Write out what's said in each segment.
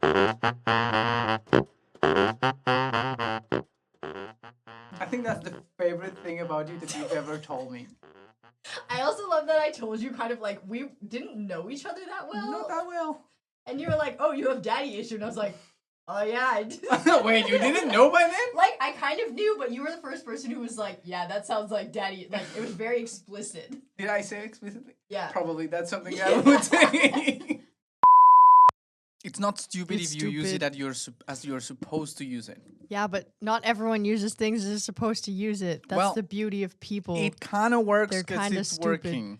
I think that's the favorite thing about you that you've ever told me. I also love that I told you kind of like we didn't know each other that well. Not that well. And you were like, oh, you have daddy issue. And I was like, oh, yeah, I do. Wait, you didn't know by then? Like, I kind of knew, but you were the first person who was like, yeah, that sounds like daddy. Like, it was very explicit. Did I say it explicitly? Yeah. Probably that's something I would say. It's not stupid It's if you use it stupid. as you're supposed to use it. Yeah, but not everyone uses things as they're supposed to use it. That's Well, the beauty of people. It kind of works They're because kinda it's stupid. working.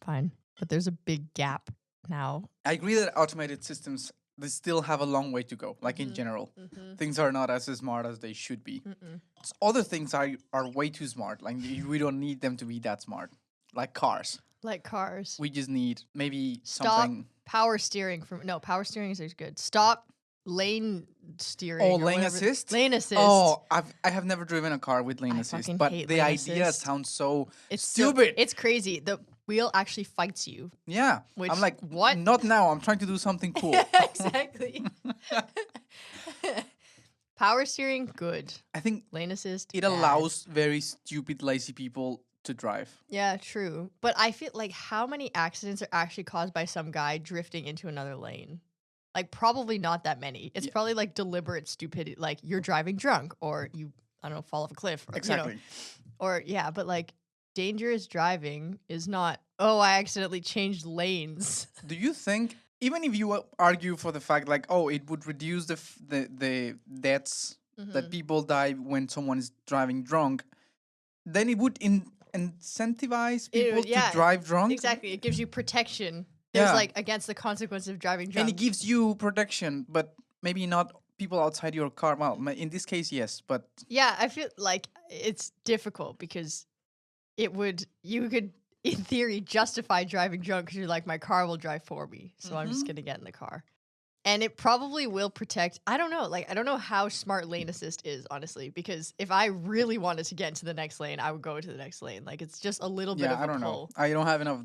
Fine. But there's a big gap now. I agree that automated systems, they still have a long way to go, like in general. Things are not as smart as they should be. Other things are way too smart. Like we don't need them to be that smart. Like cars. Like cars. We just need maybe Stop something. power steering from no power steering is good. Stop lane steering. Oh, or lane whatever. assist? Lane assist. Oh, I have never driven a car with lane I assist, fucking but hate the lane idea assist. sounds so It's stupid. it's crazy. The wheel actually fights you. Yeah. Which- I'm like, what? Not now. I'm trying to do something cool. Exactly. Power steering, good. I think Lane assist. it bad. allows very stupid, lazy people to drive. Yeah, true. But I feel like how many accidents are actually caused by some guy drifting into another lane? Like probably not that many. It's Yeah. probably like deliberate stupidity. Like you're driving drunk or you, I don't know, fall off a cliff. Or, Exactly. You know, or yeah, but like dangerous driving is not, oh, I accidentally changed lanes. Do you think, even if you argue for the fact like, oh, it would reduce the deaths that people die when someone is driving drunk, then it would incentivize people to drive drunk? Exactly. It gives you protection. There's Yeah. like against the consequence of driving drunk. And it gives you protection, but maybe not people outside your car. Well, in this case, yes, but Yeah, I feel like it's difficult because you could, in theory, justify driving drunk because you're like, my car will drive for me, so I'm just going to get in the car. And it probably will protect, I don't know, like, I don't know how smart lane assist is, honestly, because if I really wanted to get into the next lane, I would go to the next lane. Like, it's just a little bit yeah, of a I don't pull. know. I don't have enough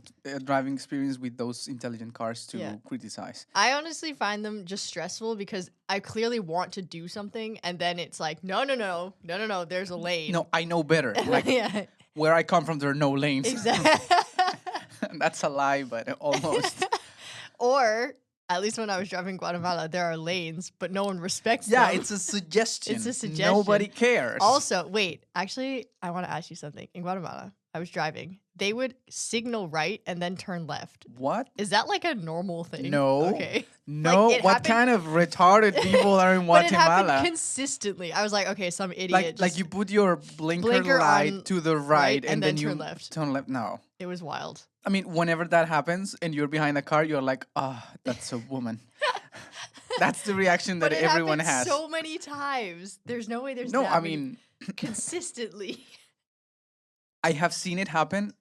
driving experience with those intelligent cars to Yeah. criticize. I honestly find them just stressful because I clearly want to do something, and then it's like, no, there's a lane. No, I know better. Like, Yeah, where I come from, there are no lanes. exactly. That's a lie, but almost. Or at least when I was driving Guatemala, there are lanes, but no one respects Yeah, them. it's a suggestion. It's a suggestion. Nobody cares. Also, wait, actually, I want to ask you something. In Guatemala, I was driving. They would signal right and then turn left. What? Is that like a normal thing? No. Okay. No. Like, it What happened- kind of retarded people are in But it Guatemala? happened consistently. I was like, okay, some idiot. Like you put your blinker Blinker light on to the right, and then you turn left. Turn left. No. It was wild. I mean, whenever that happens and you're behind a car, you're like, oh, that's a woman. That's the reaction that But it everyone happened has. so many times. There's no way there's No, that I many mean, consistently. I have seen it happen.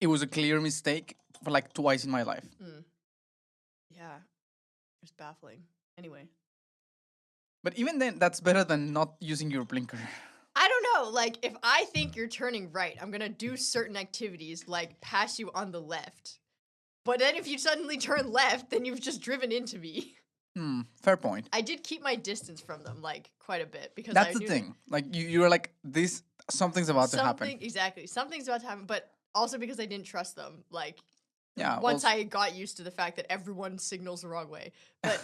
It was a clear mistake for like twice in my life. Yeah. It's baffling. Anyway. But even then, that's better than not using your blinker. I don't know. Like, if I think you're turning right, I'm going to do certain activities, like pass you on the left. But then if you suddenly turn left, then you've just driven into me. Fair point. I did keep my distance from them, like, quite a bit. Because That's I the knew thing. Like, you're like, this, something's about to happen. Exactly. Something's about to happen, but also because I didn't trust them. Like, Yeah. once I got used to the fact that everyone signals the wrong way. But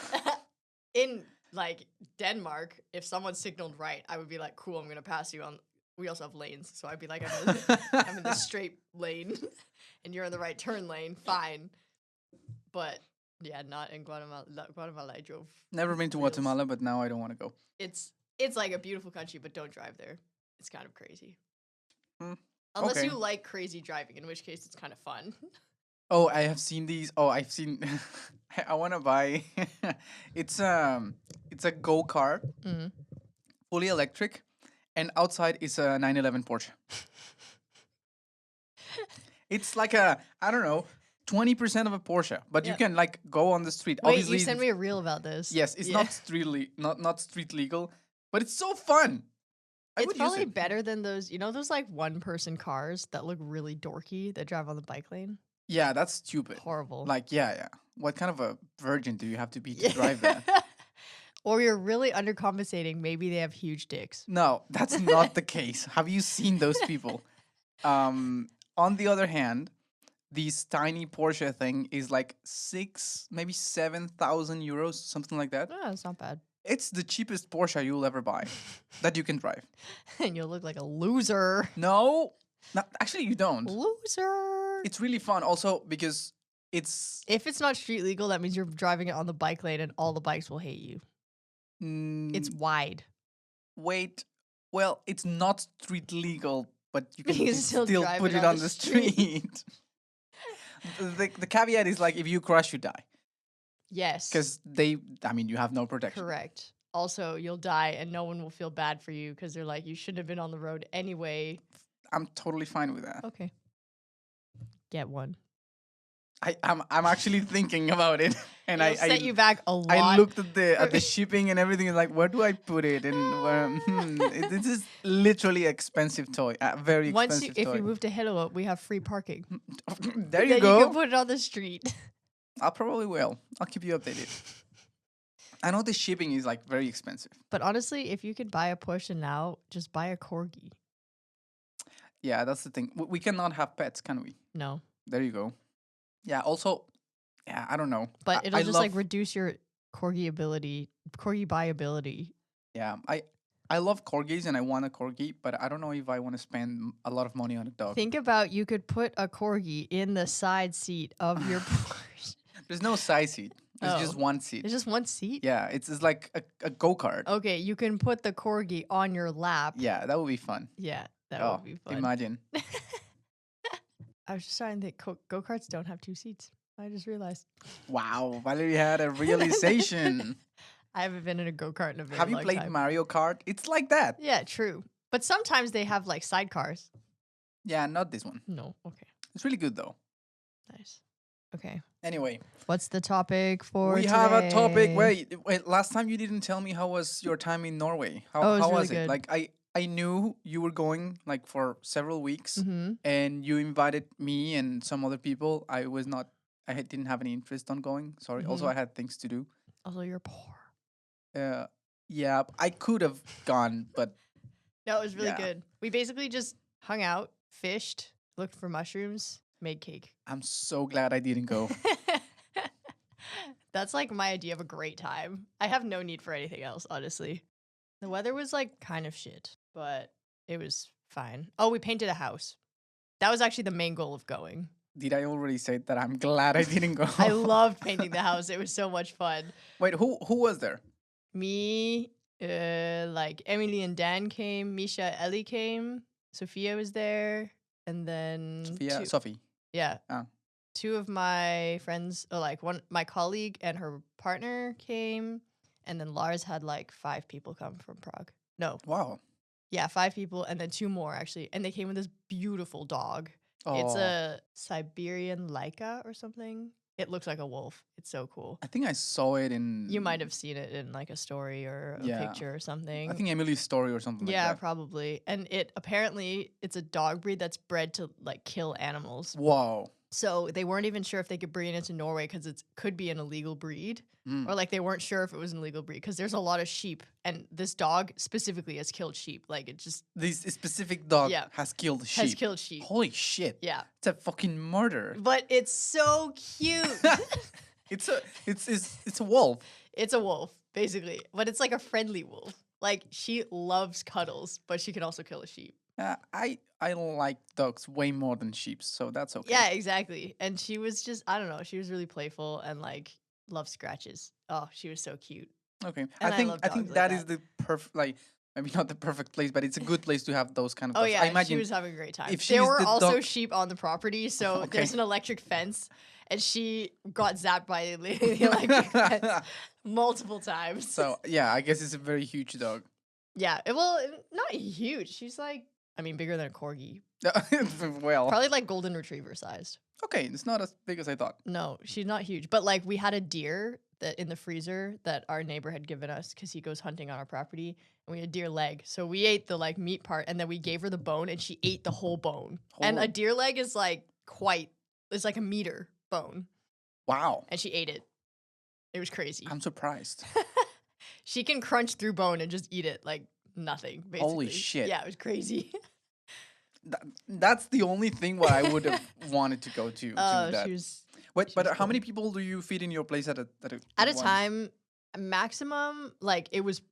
in, like, Denmark, if someone signaled right, I would be like, cool, I'm going to pass you on. We also have lanes, so I'd be like, I'm in the straight lane, and you're in the right turn lane, fine. But, yeah, not in Guatemala. Guatemala, I drove. Never been to rails. Guatemala, but now I don't want to go. It's like a beautiful country, but don't drive there. It's kind of crazy. Hmm. Unless Okay. you like crazy driving, in which case it's kind of fun. Oh, I have seen these. Oh, I've seen. I want to buy. It's a go-kart, fully electric, and outside is a 911 Porsche. It's like a, I don't know, 20% of a Porsche, but you Yeah. can like go on the street. Wait, Obviously, you sent me a reel about this. yes, it's Yeah. not not street legal, but it's so fun. I It's would use probably it. better than those, those like one-person cars that look really dorky that drive on the bike lane. Yeah, that's stupid. Horrible. Like, yeah. What kind of a virgin do you have to be to drive that? Or you're really undercompensating. Maybe they have huge dicks. No, that's not the case. Have you seen those people? On the other hand, this tiny Porsche thing is like maybe 7,000 euros, something like that. Oh, it's not bad. It's the cheapest Porsche you'll ever buy that you can drive. And you'll look like a loser. No, actually, you don't. Loser. It's really fun also because it's... If it's not street legal, that means you're driving it on the bike lane and all the bikes will hate you. It's wide. Wait, well, it's not street legal, but you can You still still put drive it it on on the the street. The caveat is like if you crash, you die. Yes. Because you have no protection. Correct. Also, you'll die and no one will feel bad for you because they're like, you shouldn't have been on the road anyway. I'm totally fine with that. Okay. Get one. I'm actually thinking about it, and It'll set you back a lot. I looked at the shipping and everything. And like, where do I put it? And this is literally expensive toy, very expensive toy. If you move to Hello, we have free parking. There you then go. You can put it on the street. I probably will. I'll keep you updated. I know the shipping is like very expensive. But honestly, if you could buy a Porsche now, just buy a Corgi. Yeah, that's the thing. We cannot have pets, can we? No. There you go. Yeah. Also, yeah, I don't know. But it'll just like reduce your Corgi buyability. Yeah, I love corgis and I want a corgi, but I don't know if I want to spend a lot of money on a dog. Think about you could put a Corgi in the side seat of your Porsche. There's no side seat. There's just one seat. There's just one seat? Yeah, it's like a go-kart. Okay, you can put the Corgi on your lap. Yeah, that would be fun. Yeah, that would be fun. Imagine. I was just trying to think go-karts don't have two seats. I just realized. Wow, Valerie had a realization. I haven't been in a go-kart in a very long time. Have you played Mario Kart? It's like that. Yeah, true. But sometimes they have like sidecars. Yeah, not this one. No, okay. It's really good though. Nice. Okay. Anyway. What's the topic for today? Have a topic. Wait, last time you didn't tell me how was your time in Norway. How was it? Good. Like I knew you were going like for several weeks and you invited me and some other people. I didn't have any interest on going. Sorry. Also, I had things to do. Also, you're poor. Yeah, I could have gone, but no, it was really good. We basically just hung out, fished, looked for mushrooms, made cake. I'm so glad I didn't go. That's like my idea of a great time. I have no need for anything else, honestly. The weather was like kind of shit, but it was fine. Oh, we painted a house. That was actually the main goal of going. Did I already say that I'm glad I didn't go? I loved painting the house. It was so much fun. Wait, who was there? Me, like Emily and Dan came. Misha, Ellie came. Sophia was there. And then... Sophie. Yeah. Oh. Two of my friends, my colleague and her partner came. And then Lars had like 5 people come from Prague. No. Wow. Yeah, 5 people. And then 2 more, actually. And they came with this beautiful dog. Oh. It's a Siberian Laika or something. It looks like a wolf. It's so cool. I think I saw it in... You might have seen it in like a story or a picture or something. I think Emily's story or something like that. Yeah, probably. And it's a dog breed that's bred to like kill animals. Wow. So they weren't even sure if they could bring it into Norway because it could be an illegal breed. Or like they weren't sure if it was an illegal breed because there's a lot of sheep. And this dog specifically has killed sheep. Like it just... This specific dog has killed sheep. Has killed sheep. Holy shit. Yeah. It's a fucking murder. But it's so cute. It's a wolf. It's a wolf, basically. But it's like a friendly wolf. Like she loves cuddles, but she can also kill a sheep. I like dogs way more than sheep, so that's okay. Yeah, exactly. And she was just, I don't know, she was really playful and like loved scratches. Oh, she was so cute. Okay. I think that is the perfect, like, maybe not the perfect place, but it's a good place to have those kind of dogs. Oh yeah, I imagine she was having a great time. There were also sheep on the property, so okay. There's an electric fence, and she got zapped by the electric fence multiple times. So yeah, I guess it's a very huge dog. Yeah, well, not huge. She's like, bigger than a corgi. Well, probably like golden retriever sized. Okay, it's not as big as I thought. No, she's not huge. But like we had a deer that in the freezer that our neighbor had given us because he goes hunting on our property, and we had deer leg. So we ate the like meat part, and then we gave her the bone, and she ate the whole bone. And a deer leg is like it's like a meter bone. Wow. And she ate it. It was crazy. I'm surprised. She can crunch through bone and just eat it like nothing, basically. Holy shit. Yeah, it was crazy. That's the only thing what I would have wanted to go to that. She was But was how cool. many people do you feed in your place at a at a time? Maximum, like it was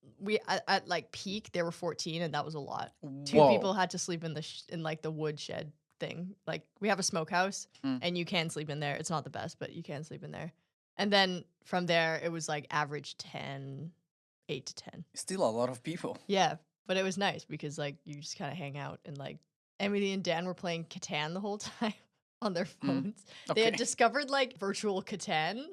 at like peak there were 14, and that was a lot. Two people had to sleep in in like the wood shed thing. Like we have a smokehouse, and you can sleep in there. It's not the best, but you can sleep in there. And then from there it was like average 10, 8 to 10. Still a lot of people. Yeah, but it was nice because like you just kind of hang out, and like Emily and Dan were playing Catan the whole time on their phones. They had discovered like virtual Catan.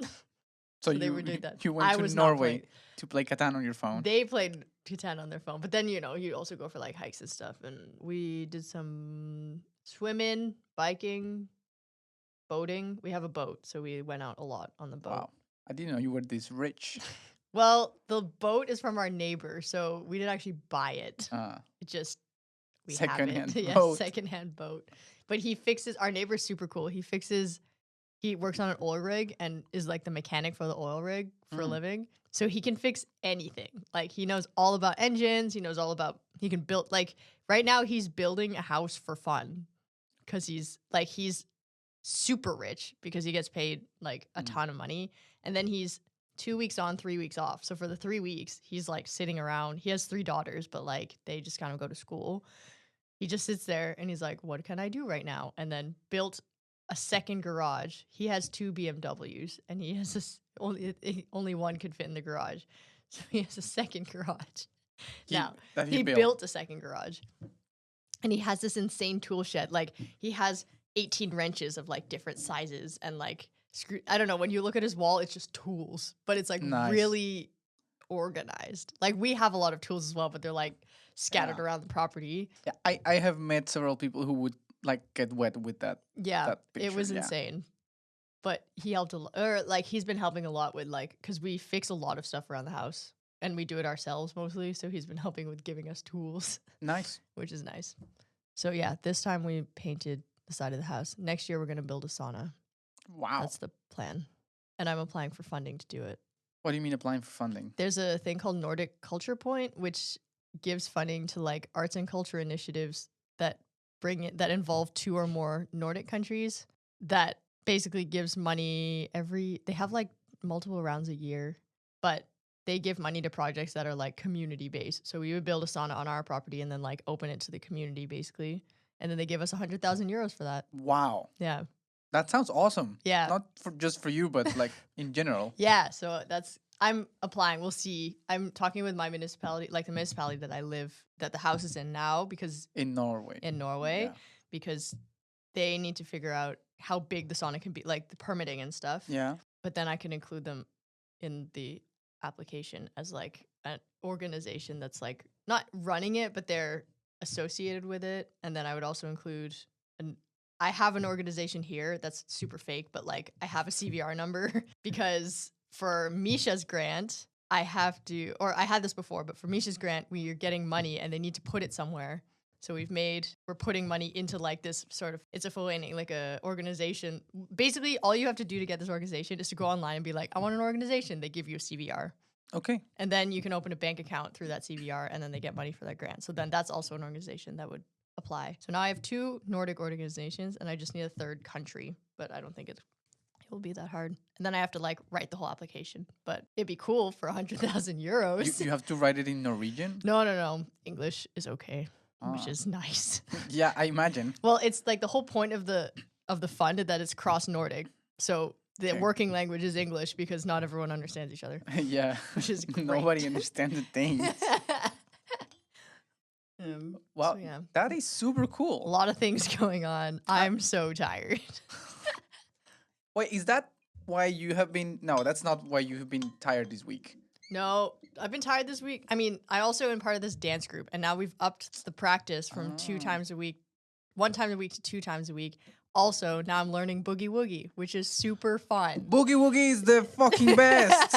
So they were doing that. You went to Norway to play Catan on your phone. They played Catan on their phone, but then you also go for like hikes and stuff. And we did some swimming, biking, boating. We have a boat, so we went out a lot on the boat. Wow, I didn't know you were this rich. Well, the boat is from our neighbor, so we didn't actually buy it. It just we secondhand have it. boat. Yeah, secondhand boat. But he fixes. Our neighbor's super cool. He works on an oil rig and is like the mechanic for the oil rig for a living. So he can fix anything. Like he knows all about engines. He knows all about, he can build, like right now he's building a house for fun. Cause he's super rich because he gets paid like a ton of money. And then he's 2 weeks on, 3 weeks off. So for the 3 weeks, he's like sitting around. He has 3 daughters, but like they just kind of go to school. He just sits there and he's like, what can I do right now? And then built a second garage. He has 2 BMWs, and he has only one could fit in the garage, so he has a second garage. He built a second garage, and he has this insane tool shed. Like he has 18 wrenches of like different sizes and like I don't know. When you look at his wall, it's just tools, but it's like really organized. Like we have a lot of tools as well, but they're like scattered around the property. Yeah, I have met several people who would like get wet with that. Yeah, that picture, it was insane. But he helped a lot, or like he's been helping a lot with like, because we fix a lot of stuff around the house and we do it ourselves mostly. So he's been helping with giving us tools. Nice. Which is nice. So yeah, this time we painted the side of the house. Next year we're going to build a sauna. Wow. That's the plan. And I'm applying for funding to do it. What do you mean applying for funding? There's a thing called Nordic Culture Point, which gives funding to like arts and culture initiatives that involve 2 or more Nordic countries, that basically gives money they have like multiple rounds a year, but they give money to projects that are like community based. So we would build a sauna on our property and then like open it to the community basically. And then they give us 100,000 euros for that. Wow. Yeah. That sounds awesome. Yeah. Not just for you, but like in general. Yeah. So I'm applying. We'll see. I'm talking with my municipality, like the municipality that the house is in now, because in Norway, yeah. Because they need to figure out how big the sauna can be, like the permitting and stuff. Yeah. But then I can include them in the application as like an organization that's like not running it, but they're associated with it. And then I would also include I have an organization here that's super fake, but like I have a CVR number because for Misha's grant, I had this before, but for Misha's grant, we are getting money and they need to put it somewhere. So we're putting money into like this sort of, it's a forening, like a organization. Basically, all you have to do to get this organization is to go online and be like, I want an organization. They give you a CVR. Okay. And then you can open a bank account through that CVR and then they get money for that grant. So then that's also an organization that would apply. So now I have 2 Nordic organizations and I just need a 3rd country, but I don't think it will be that hard. And then I have to like write the whole application, but it'd be cool for 100,000 euros. You have to write it in Norwegian? No. English is okay. Which is nice. Yeah, I imagine. Well, it's like the whole point of the fund that it's cross Nordic. So the working language is English because not everyone understands each other. Yeah. Which is great. Nobody understands the things. Well, so yeah. That is super cool. A lot of things going on. I'm so tired. Wait, is that why you have been... No, that's not why you have been tired this week. No, I've been tired this week. I mean, I also am part of this dance group, and now we've upped the practice from 2 times a week, 1 time a week to 2 times a week. Also, now I'm learning Boogie Woogie, which is super fun. Boogie Woogie is the fucking best.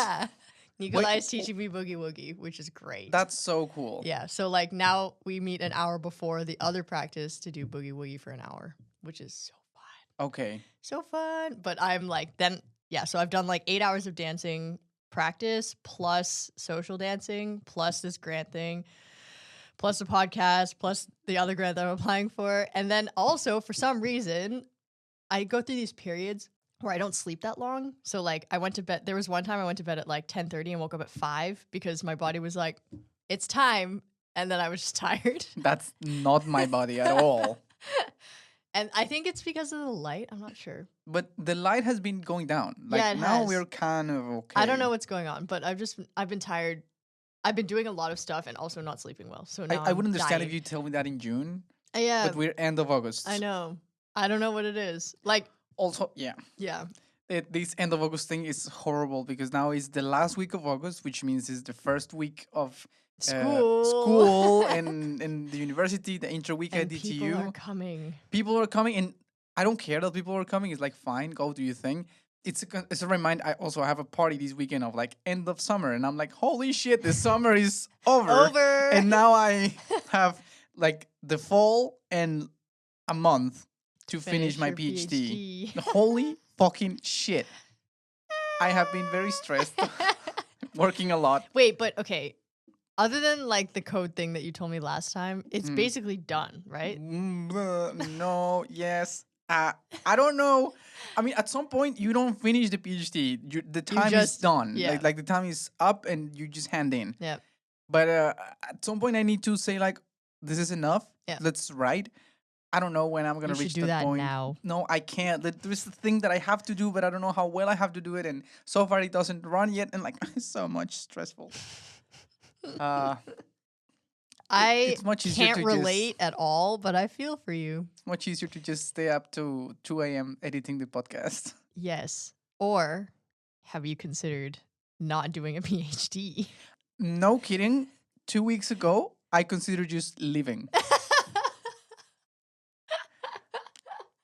Nikolai is teaching me Boogie Woogie, which is great. That's so cool. Yeah, so like now we meet an hour before the other practice to do Boogie Woogie for an hour, which is so fun. Okay. So fun. But I'm like, so I've done like 8 hours of dancing practice plus social dancing plus this grant thing plus the podcast plus the other grant that I'm applying for. And then also, for some reason, I go through these periods where I don't sleep that long. So like I went to bed. There was one time I went to bed at like 10:30 and woke up at 5 because my body was like, it's time. And then I was just tired. That's not my body at all. And I think it's because of the light. I'm not sure. But the light has been going down. Like Yeah, it now has. we're kind of okay. I don't know what's going on, but I've been tired. I've been doing a lot of stuff and also not sleeping well. So now I would understand dying. if you tell me that in June. Yeah. But we're end of August. I know. I don't know what it is. Like, Also, yeah. yeah. This end of August thing is horrible because now it's the last week of August, which means it's the first week of school and the university, the intro week I And did to people you. are coming. People are coming, and I don't care that people are coming. It's like, fine, go do your thing. It's a reminder. I also have a party this weekend of like end of summer, and I'm like, holy shit, the summer is over. And now I have like the fall and a month to finish my your PhD. Holy fucking shit. I have been very stressed, working a lot. Wait, but okay. Other than like the code thing that you told me last time, it's basically done, right? No, yes. I don't know. I mean, at some point, you don't finish the PhD. The time is done. Yeah. Like the time is up and you just hand in. Yeah. But at some point, I need to say like, this is enough. Yeah. Let's write. I don't know when I'm going to reach do that point. now. No, I can't. There's the thing that I have to do, but I don't know how well I have to do it. And so far, it doesn't run yet. And like, it's so much stressful. It's much easier can't to relate at all, but I feel for you. It's much easier to just stay up to 2 a.m. editing the podcast. Yes. Or have you considered not doing a PhD? No kidding. 2 weeks ago, I considered just leaving.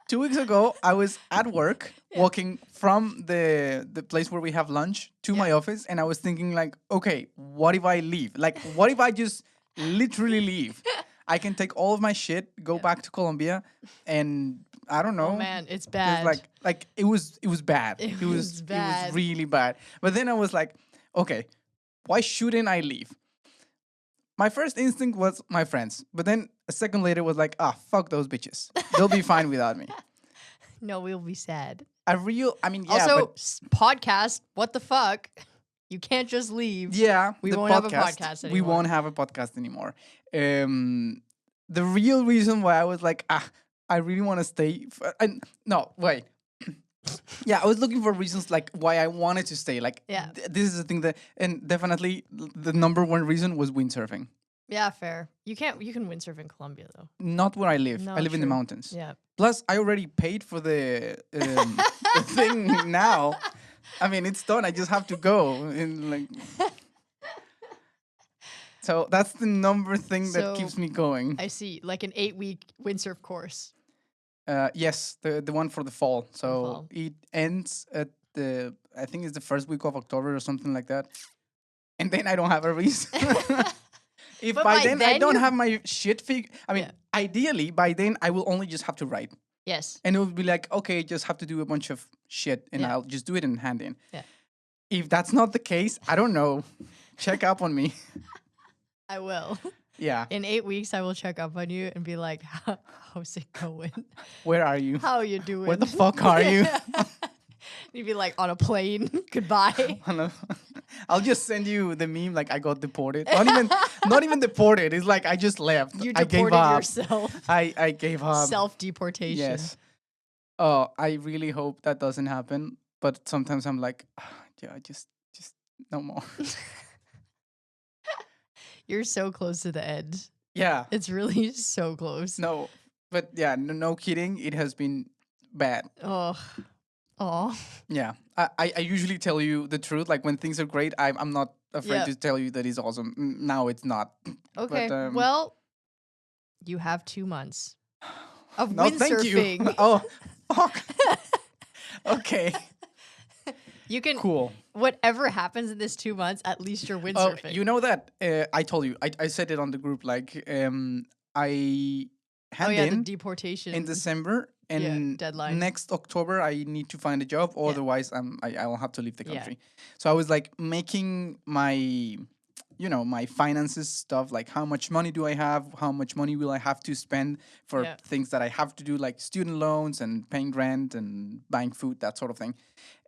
2 weeks ago, I was at work, walking from the place where we have lunch to my office, and I was thinking like, okay, what if I leave? Like, what if I just literally leave? I can take all of my shit, go back to Colombia, and I don't know. Oh man, it's bad. It was bad. It was bad. It was really bad. But then I was like, okay, why shouldn't I leave? My first instinct was my friends, but then a second later was like, fuck those bitches. They'll be fine without me. No, we'll be sad. Also, podcast, what the fuck? You can't just leave. Yeah. We won't have a podcast anymore. We won't have a podcast anymore. The real reason why I was like, I really want to stay. No, wait. Yeah, I was looking for reasons like why I wanted to stay. Like, this is the thing that, and definitely the number one reason was windsurfing. Yeah, fair. You can windsurf in Colombia though. Not where I live. No, I live in the mountains. Yeah. Plus, I already paid for the thing now. I mean, it's done. I just have to go. And like, so that's the number thing that keeps me going. I see, like an 8-week windsurf course. Yes, the one for the fall. So it ends at I think it's the first week of October or something like that. And then I don't have a reason. If by then I don't have my shit figured, I mean, ideally by then I will only just have to write. Yes. And it would be like, okay, just have to do a bunch of shit and I'll just do it and hand in. Yeah. If that's not the case, I don't know. Check up on me. I will. Yeah. In 8 weeks, I will check up on you and be like, how's it going? Where are you? How are you doing? Where the fuck are you? You'd be like on a plane. Goodbye. I'll just send you the meme like I got deported. Not even deported. It's like I just left. You I deported gave up. yourself. I gave up. Self-deportation. Yes. Oh, I really hope that doesn't happen. But sometimes I'm like, yeah, just no more. You're so close to the end. Yeah. It's really so close. No, but yeah, no kidding. It has been bad. Oh. Yeah. I usually tell you the truth. Like when things are great, I'm not afraid to tell you that it's awesome. Now it's not. Okay. But, well, you have 2 months of windsurfing. Thank you. Oh, fuck. Okay. You can. Cool. Whatever happens in this 2 months, at least you're windsurfing. Oh, you know that I told you. I said it on the group. Like I hand in the deportation in December and deadline. next October I need to find a job, Yeah. otherwise I will have to leave the Yeah. country. So I was like making my my finances stuff, like how much money do I have, how much money will I have to spend for Yeah. things that I have to do, like student loans and paying rent and buying food, that sort of thing.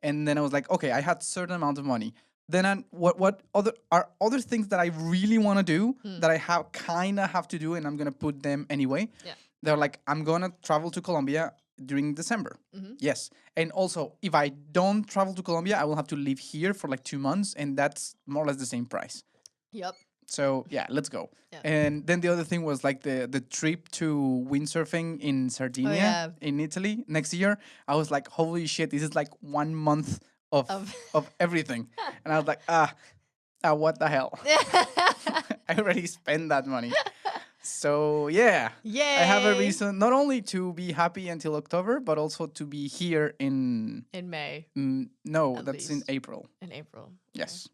And then I was like, okay, I had certain amount of money. Then what other things that I really want to do that I have kind of have to do, and I'm gonna put them anyway. Yeah. They're like, I'm gonna travel to Colombia during December. Yes, and also if I don't travel to Colombia, I will have to live here for like 2 months, and that's more or less the same price. Yep. So yeah, let's go. Yeah. And then the other thing was like the trip to windsurfing in Sardinia yeah. in Italy next year. I was like, holy shit, this is like 1 month of Of- everything. And I was like, what the hell? I already spent that money. So yeah, Yay! I have a reason not only to be happy until October, but also to be here in May. No, At that's in least. April. In April. Yes.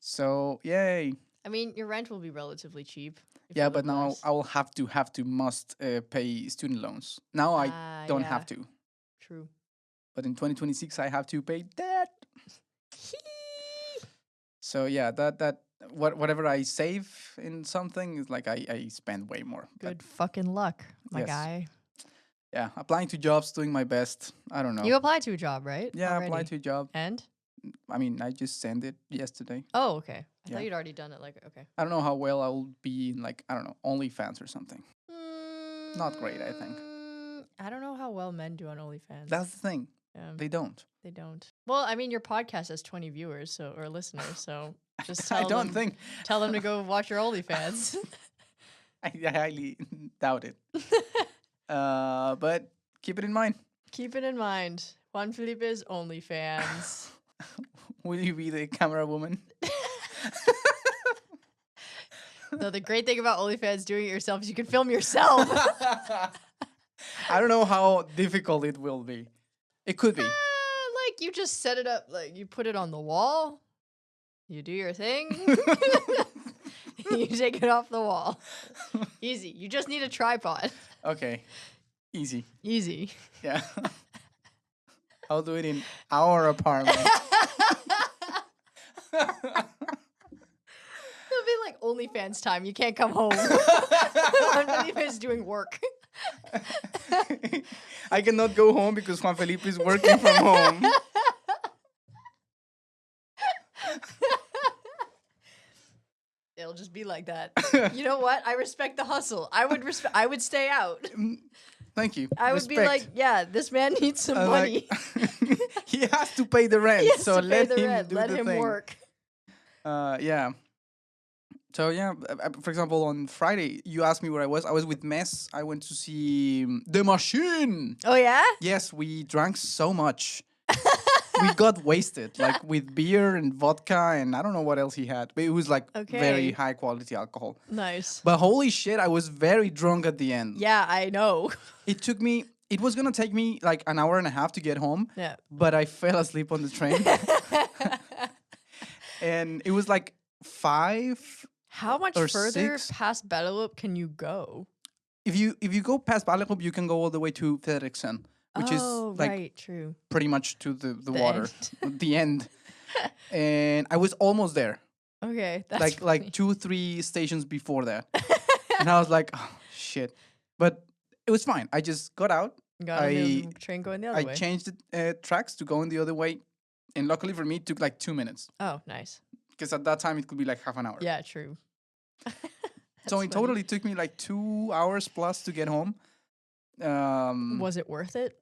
So yay. I mean, your rent will be relatively cheap. if Yeah, you but live now less. I will must pay student loans. Now I don't yeah. have to, True. but in 2026 I have to pay that. So yeah, that whatever I save in something is like I spend way more. Good fucking luck, my Yes. guy. Yeah, applying to jobs, doing my best. I don't know. You applied to a job, right? Yeah, Already. applied to a job. And? I mean, I just sent it yesterday. Oh, okay. I Yeah. thought you'd already done it. Okay. I don't know how well I will be in, like, I don't know, OnlyFans or something. Not great, I think. I don't know how well men do on OnlyFans. That's the thing. Yeah, They don't. they don't. Well, I mean, your podcast has 20 viewers, or listeners, so just tell I don't them, think. tell them to go watch your OnlyFans. I highly doubt it. But keep it in mind. Keep it in mind. Juan Felipe's OnlyFans. Will you be the camera woman? No, the great thing about OnlyFans doing it yourself is you can film yourself. I don't know how difficult it will be. It could be. Like you just set it up, like you put it on the wall, you do your thing, you take it off the wall. Easy. You just need a tripod. Okay. Easy. Easy. Yeah. I'll do it in our apartment. It'll be like OnlyFans time. You can't come home. OnlyFans doing work. I cannot go home because Juan Felipe is working from home. It'll just be like that. You know what? I respect the hustle. I would stay out. Thank you. I would be like, yeah, this man needs some money. He has to pay the rent, He has so to pay let the him rent. do Let the him thing. work. Yeah. So yeah, for example, on Friday, you asked me where I was. I was with Mess. I went to see The Machine. Oh yeah? Yes, we drank so much. We got wasted, like with beer and vodka, and I don't know what else he had. But it was like very Okay. high quality alcohol. Nice. But holy shit, I was very drunk at the end. Yeah, I know. It was gonna take me like an hour and a half to get home. Yeah. But I fell asleep on the train. And it was like 5. How much Or further 6. past Battleup can you go? If you go past Ballyhope, you can go all the way to Fredriksen, which is like right, true. pretty much to the The water, the end. And I was almost there, Okay, that's like 2-3 stations before that. And I was like, oh, shit. But it was fine. I just got out. got a new train going the other I way. changed the tracks to go in the other way. And luckily for me, it took like 2 minutes. Oh, nice. Because at that time, it could be like half an hour. Yeah, true. So in That's total, funny. it took me like 2 hours plus to get home. Was it worth it?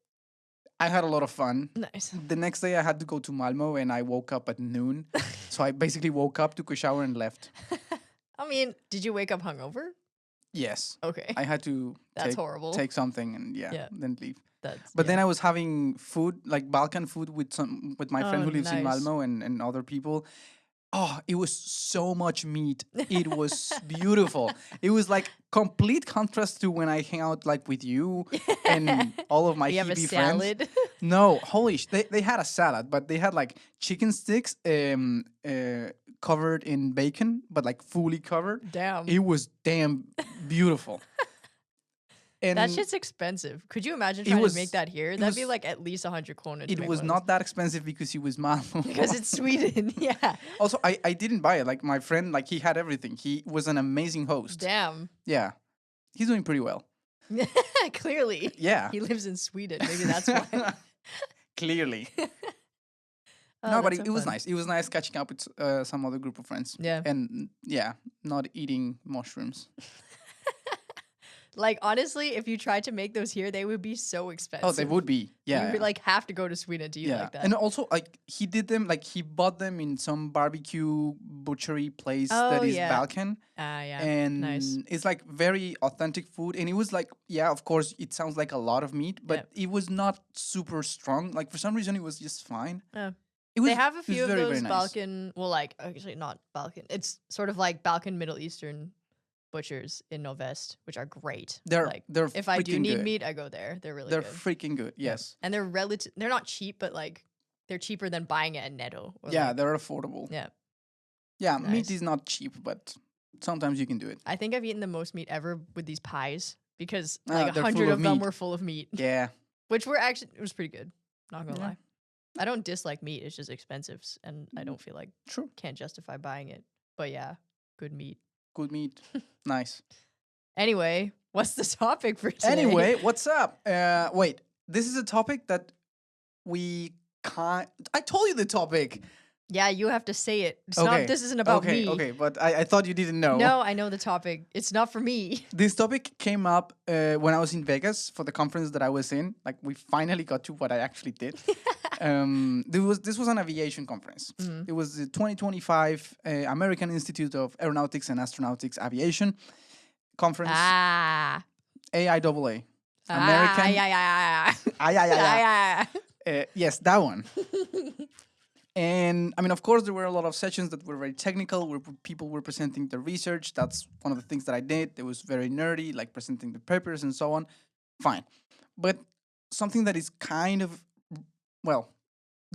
I had a lot of fun. Nice. The next day, I had to go to Malmo, and I woke up at noon. So I basically woke up, took a shower, and left. I mean, did you wake up hungover? Yes, Okay. I had to That's horrible. take something and Yeah. then leave. That's But then I was having food, like Balkan food, with my friend Oh, who lives in nice. Malmo and other people. Oh, it was so much meat. It was beautiful. It was like complete contrast to when I hang out like with you and all of my you have a hippie friends. salad. No, holy they had a salad, but they had like chicken sticks covered in bacon, but like fully covered. Damn. It was damn beautiful. And that shit's expensive. Could you imagine It trying was- to make that here? it That'd be was- like at least 100 kroner. To it make was one of not that expensive because he was Malmo. those. Because it's Sweden. Yeah. Also, I didn't buy it. Like my friend, like he had everything. He was an amazing host. Damn. Yeah, he's doing pretty well. Clearly. Yeah, He lives in Sweden. Maybe that's why. clearly. Oh, No, but that's so it was fun. nice. It was nice catching up with some other group of friends. Yeah. And yeah, not eating mushrooms. Like, honestly, if you tried to make those here, they would be so expensive. Oh, they would be. Yeah. You would yeah. like have to go to Sweden to eat Yeah, like that. and also like he did them, like he bought them in some barbecue butchery place Oh, that is yeah. Balkan, Yeah. and Nice. it's like very authentic food. And it was like, yeah, of course, it sounds like a lot of meat, but it was not super strong. Like for some reason, it was just fine. Yeah. It was. They have a it was few of very, those very nice. Balkan, well, like, actually not Balkan. It's sort of like Balkan Middle Eastern butchers in Novest, which are great. They're like, they're if I do freaking need good. meat, I go there. They're really They're good. freaking good. Yes. And they're not cheap, but like they're cheaper than buying it at Netto. Or Yeah, like, they're affordable. yeah. Yeah, Nice. meat is not cheap, but sometimes you can do it. I think I've eaten the most meat ever with these pies because Ah, like they're 100 full of of them meat. were full of meat, Yeah. which were actually, it was pretty good. Not gonna Yeah. lie. I don't dislike meat. It's just expensive and I don't feel like True. can't justify buying it. But yeah, good meat. Good meat. Nice. Anyway, what's the topic for today? Anyway, what's up? Wait, this is a topic that we can't. I told you the topic. Yeah, you have to say it. It's Okay. not. This isn't about okay, me. Okay, but I thought you didn't know. No, I know the topic. It's not for me. This topic came up when I was in Vegas for the conference that I was in. Like, we finally got to what I actually did. This was an aviation conference. It was the 2025 American Institute of Aeronautics and Astronautics Aviation Conference. AIAA. American. Yeah. Yes, that one. And I mean, of course, there were a lot of sessions that were very technical, where people were presenting their research. That's one of the things that I did. It was very nerdy, like presenting the papers and so on. Fine. But something that is kind of, well,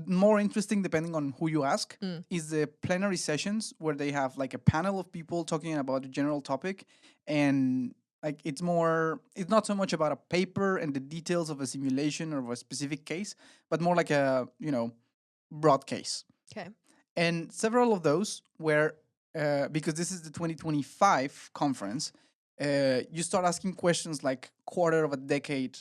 more interesting, depending on who you ask, is the plenary sessions where they have like a panel of people talking about a general topic. And like it's not so much about a paper and the details of a simulation or of a specific case, but more like a, broad case. Okay. And several of those were, because this is the 2025 conference, you start asking questions like quarter of a decade,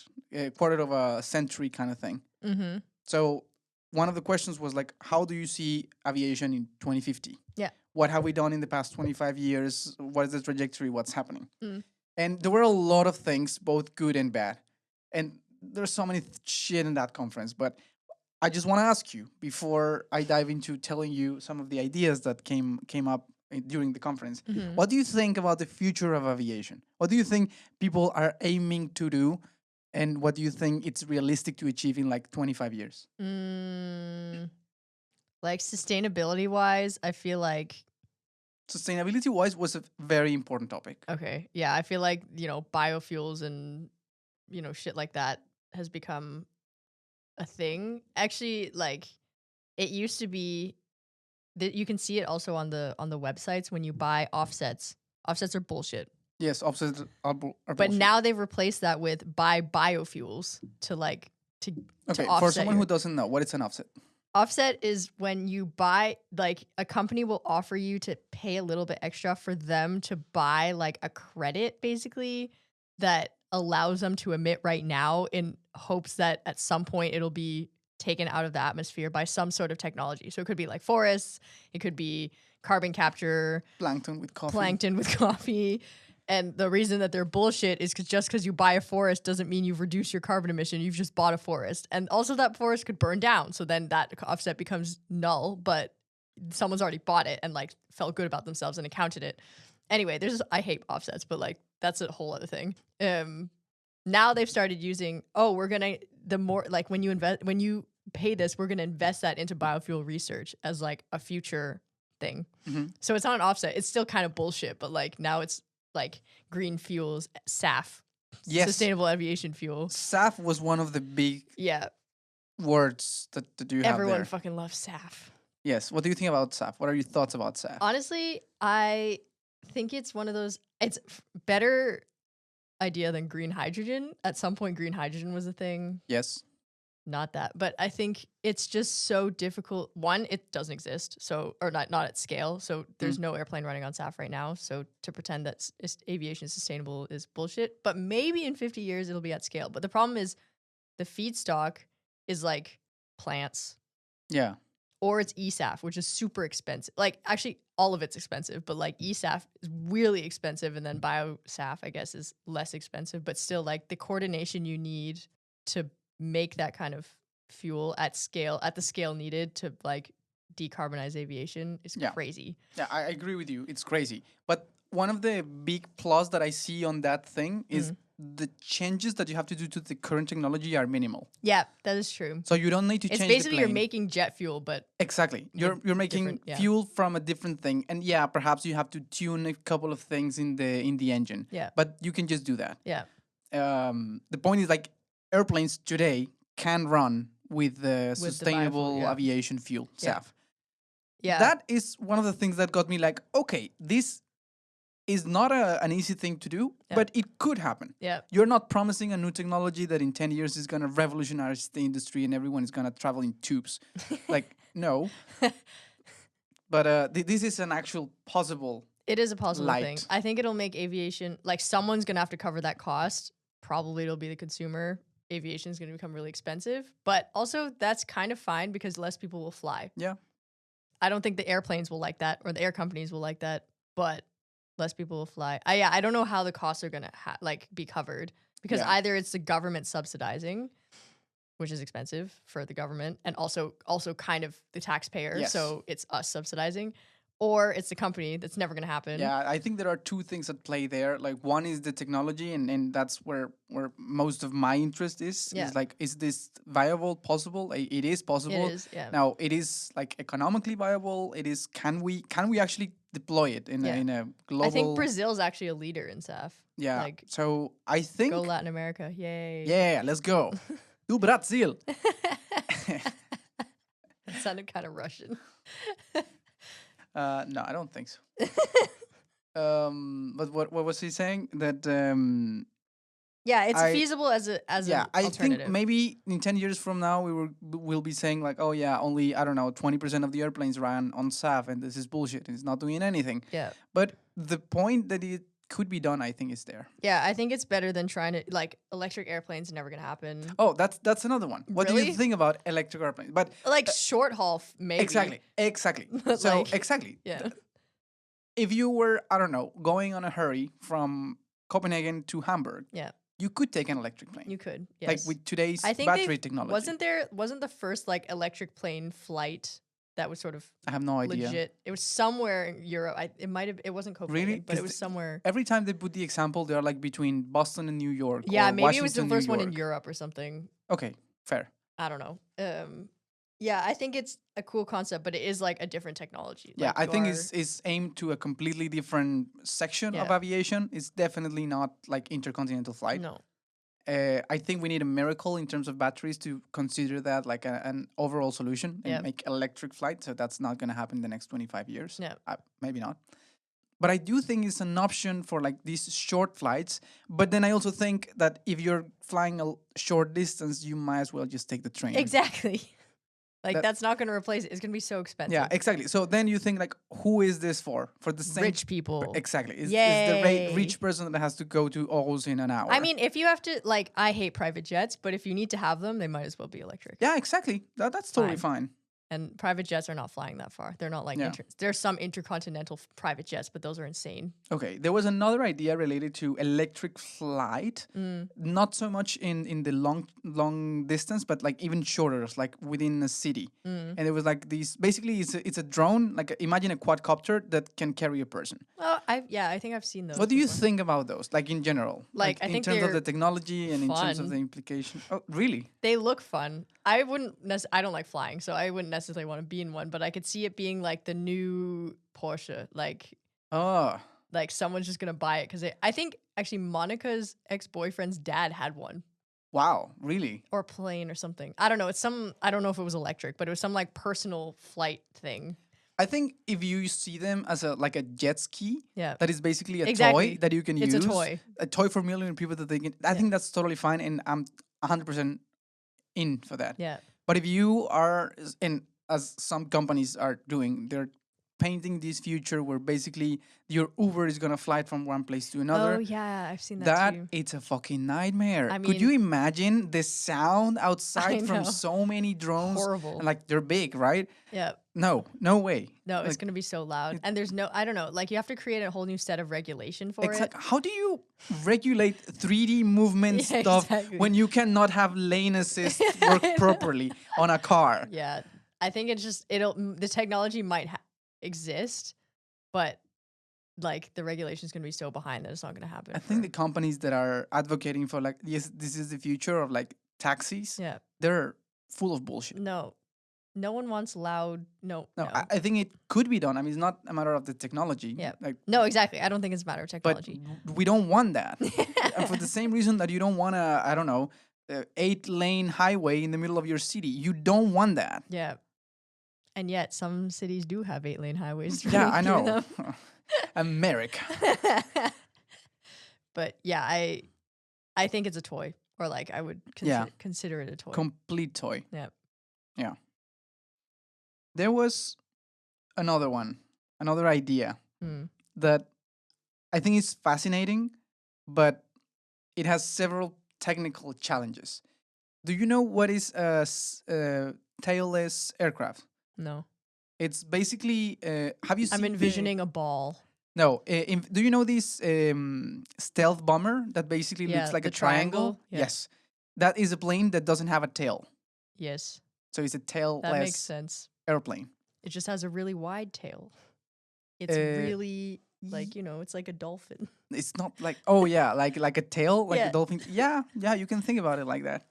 quarter of a century kind of thing. Mm-hmm. So one of the questions was like, how do you see aviation in 2050? Yeah. What have we done in the past 25 years? What is the trajectory? What's happening? Mm. And there were a lot of things, both good and bad. And there's so many shit in that conference, but I just want to ask you before I dive into telling you some of the ideas that came up during the conference. Mm-hmm. What do you think about the future of aviation? What do you think people are aiming to do, and what do you think it's realistic to achieve in like 25 years? Like sustainability wise, I feel like Sustainability wise was a very important topic. okay, yeah, I feel like biofuels and shit like that has become a thing. Actually, like it used to be that you can see it also on the websites when you buy offsets. Offsets are bullshit. Yes, offsets are But bullshit. now they've replaced that with buy biofuels to Okay, offset for someone your- who doesn't know, what is an offset? Offset is when you buy, like a company will offer you to pay a little bit extra for them to buy like a credit basically that allows them to emit right now in hopes that at some point it'll be taken out of the atmosphere by some sort of technology. So it could be like forests, it could be carbon capture, Plankton with coffee. plankton with coffee. And the reason that they're bullshit is just because you buy a forest doesn't mean you've reduced your carbon emission. You've just bought a forest. And also that forest could burn down. So then that offset becomes null, but someone's already bought it and like felt good about themselves and accounted it. Anyway, I hate offsets, but like that's a whole other thing. Now they've started using, when you pay this, we're going to invest that into biofuel research as like a future thing. Mm-hmm. So it's not an offset. It's still kind of bullshit, but like now it's like green fuels, SAF, Yes. sustainable aviation fuel. SAF was one of the big Yeah, words that you have everyone there. fucking loves SAF. Yes. What do you think about SAF? What are your thoughts about SAF? Honestly, I think it's one of those. It's better. idea than green hydrogen. At some point, green hydrogen was a thing. Yes. Not that, but I think it's just so difficult. One, it doesn't exist, so or not at scale. So there's no airplane running on SAF right now. So to pretend that aviation is sustainable is bullshit. But maybe in 50 years it'll be at scale. But the problem is the feedstock is like plants. Yeah. Or it's ESAF, which is super expensive. Like actually all of it's expensive, but like ESAF is really expensive, and then BioSAF I guess is less expensive, but still like the coordination you need to make that kind of fuel at the scale needed to like decarbonize aviation is crazy. Yeah, I agree with you. It's crazy. But one of the big plus that I see on that thing is the changes that you have to do to the current technology are minimal. Yeah, that is true. So you don't need to change the plane. It's basically you're making jet fuel, but exactly. You're making fuel from a different thing. And yeah, perhaps you have to tune a couple of things in the engine. Yeah. But you can just do that. Yeah. The point is like airplanes today can run with the sustainable aviation fuel, SAF. Yeah. That is one of the things that got me like, okay, this is not an easy thing to do, but it could happen. Yeah. You're not promising a new technology that in 10 years is going to revolutionize the industry and everyone is going to travel in tubes. Like, no. But this is an actual possible It is a possible thing. I think it'll make aviation, like someone's going to have to cover that cost. Probably it'll be the consumer. Aviation is going to become really expensive, but also that's kind of fine because less people will fly. Yeah. I don't think the airplanes will like that or the air companies will like that, but less people will fly. I don't know how the costs are going to be covered because either it's the government subsidizing, which is expensive for the government and also kind of the taxpayer. Yes. So it's us subsidizing. Or it's the company. That's never going to happen. Yeah, I think there are two things at play there. Like one is the technology, and that's where most of my interest is. Yeah. Is like, is this viable, possible? It is possible. It is, yeah. Now, it is like economically viable. It is. Can we actually deploy it in a global? I think Brazil's actually a leader in SAF. Yeah. Like, so I think go Latin America. Yay. Yeah, let's go. Do Brazil. That sounded kind of Russian. No, I don't think so. But what was he saying? That yeah, it's feasible as an alternative. I think maybe in 10 years from now we'll be saying like, oh yeah, only 20% of the airplanes ran on SAF, and this is bullshit. It's not doing anything. Yeah. But the point that it could be done, I think, is there. Yeah, I think it's better than trying to electric airplanes are never gonna happen. Oh, that's another one. What do you think about electric airplanes? But short haul, maybe. Exactly. So exactly. Yeah. If you were, going on a hurry from Copenhagen to Hamburg, you could take an electric plane. You could, yes. Like with today's battery technology. Wasn't the first electric plane flight that was sort of I have no idea. Legit. It was somewhere in Europe. It wasn't Copenhagen, really? But it was somewhere. Every time they put the example, they're like between Boston and New York. Yeah, or maybe Washington, it was the New first one York. in Europe or something. Okay, fair. I don't know. Yeah, I think it's a cool concept, but it is a different technology. Yeah, I think it's aimed to a completely different section of aviation. It's definitely not like intercontinental flight. No. I think we need a miracle in terms of batteries to consider that like an overall solution and make electric flight. So that's not going to happen in the next 25 years. Yeah. Maybe not. But I do think it's an option for like these short flights. But then I also think that if you're flying a short distance, you might as well just take the train. Exactly. That's not going to replace it. It's going to be so expensive. Yeah, exactly. So then you think like, who is this for? For the same rich people. Exactly. It's the rich person that has to go to Aarhus in an hour. I mean, if you have to, I hate private jets, but if you need to have them, they might as well be electric. Yeah, exactly. That's totally fine. And private jets are not flying that far. They're not there's some intercontinental private jets, but those are insane. Okay, there was another idea related to electric flight. Not so much in the long distance, but like even shorter, like within a city. And it was like these. Basically, it's a drone. Like imagine a quadcopter that can carry a person. Well, I think I've seen those. What do you think about those? Like in general, I think in terms of the technology and in terms of the implication. Oh, really? They look fun. I don't like flying, so I wouldn't necessarily want to be in one, but I could see it being like the new Porsche, like someone's just gonna buy it because I think actually Monica's ex-boyfriend's dad had one. Wow, really? Or a plane or something. I don't know. I don't know if it was electric, but it was some like personal flight thing. I think if you see them as like a jet ski, Yeah. that is basically a Exactly. toy that you can It's use. a toy. For million people that they can. I think that's totally fine, and I'm 100% in for that. Yeah. But if you are, and as some companies are doing, they're painting this future where basically your Uber is gonna fly from one place to another. Oh yeah, I've seen that That too. it's a fucking nightmare. I Could you mean- imagine the sound I outside from know. so many drones? Horrible. And like they're big, right? Yeah. No way. No, it's Like, gonna be so loud, and there's no. I don't know. Like you have to create a whole new set of regulation for it. How do you regulate 3D movement Yeah, stuff exactly. when you cannot have lane assist work properly on a car? Yeah, I think it's just the technology might exist, but like the regulation is gonna be so behind that it's not gonna happen. I think the companies that are advocating for like, yes, this is the future of like taxis. Yeah. They're full of bullshit. No one wants loud. No. I think it could be done. I mean, it's not a matter of the technology. Yeah. Like, No, exactly. I don't think it's a matter of but technology. we don't want that. And for the same reason that you don't want a, I don't know, 8-lane highway in the middle of your city. You don't want that. Yeah. And yet, some cities do have 8-lane highways. Yeah, I through know. them. America. But yeah, I think it's a toy, or like I would consider it a toy. Complete toy. Yeah. Yeah. There was another idea that I think is fascinating, but it has several technical challenges. Do you know what is a tailless aircraft? No. It's basically, have you seen I'm envisioning a ball. No. Do you know this stealth bomber that basically looks like a the triangle? Yeah. Yes. That is a plane that doesn't have a tail. Yes. So it's a tailless That makes sense. airplane. It just has a really wide tail. It's really like, it's like a dolphin. It's not like, oh yeah, like a tail, like Yeah. a dolphin. Yeah, you can think about it like that.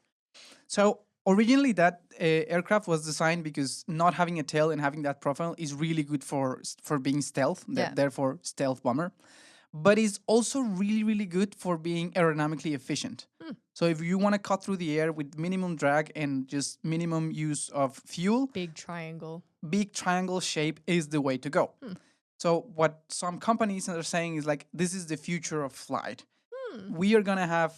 So originally that aircraft was designed because not having a tail and having that profile is really good for being stealth, therefore stealth bomber. But it's also really, really good for being aerodynamically efficient. So if you want to cut through the air with minimum drag and just minimum use of fuel, big triangle shape is the way to go. So what some companies are saying is like, this is the future of flight. We are going to have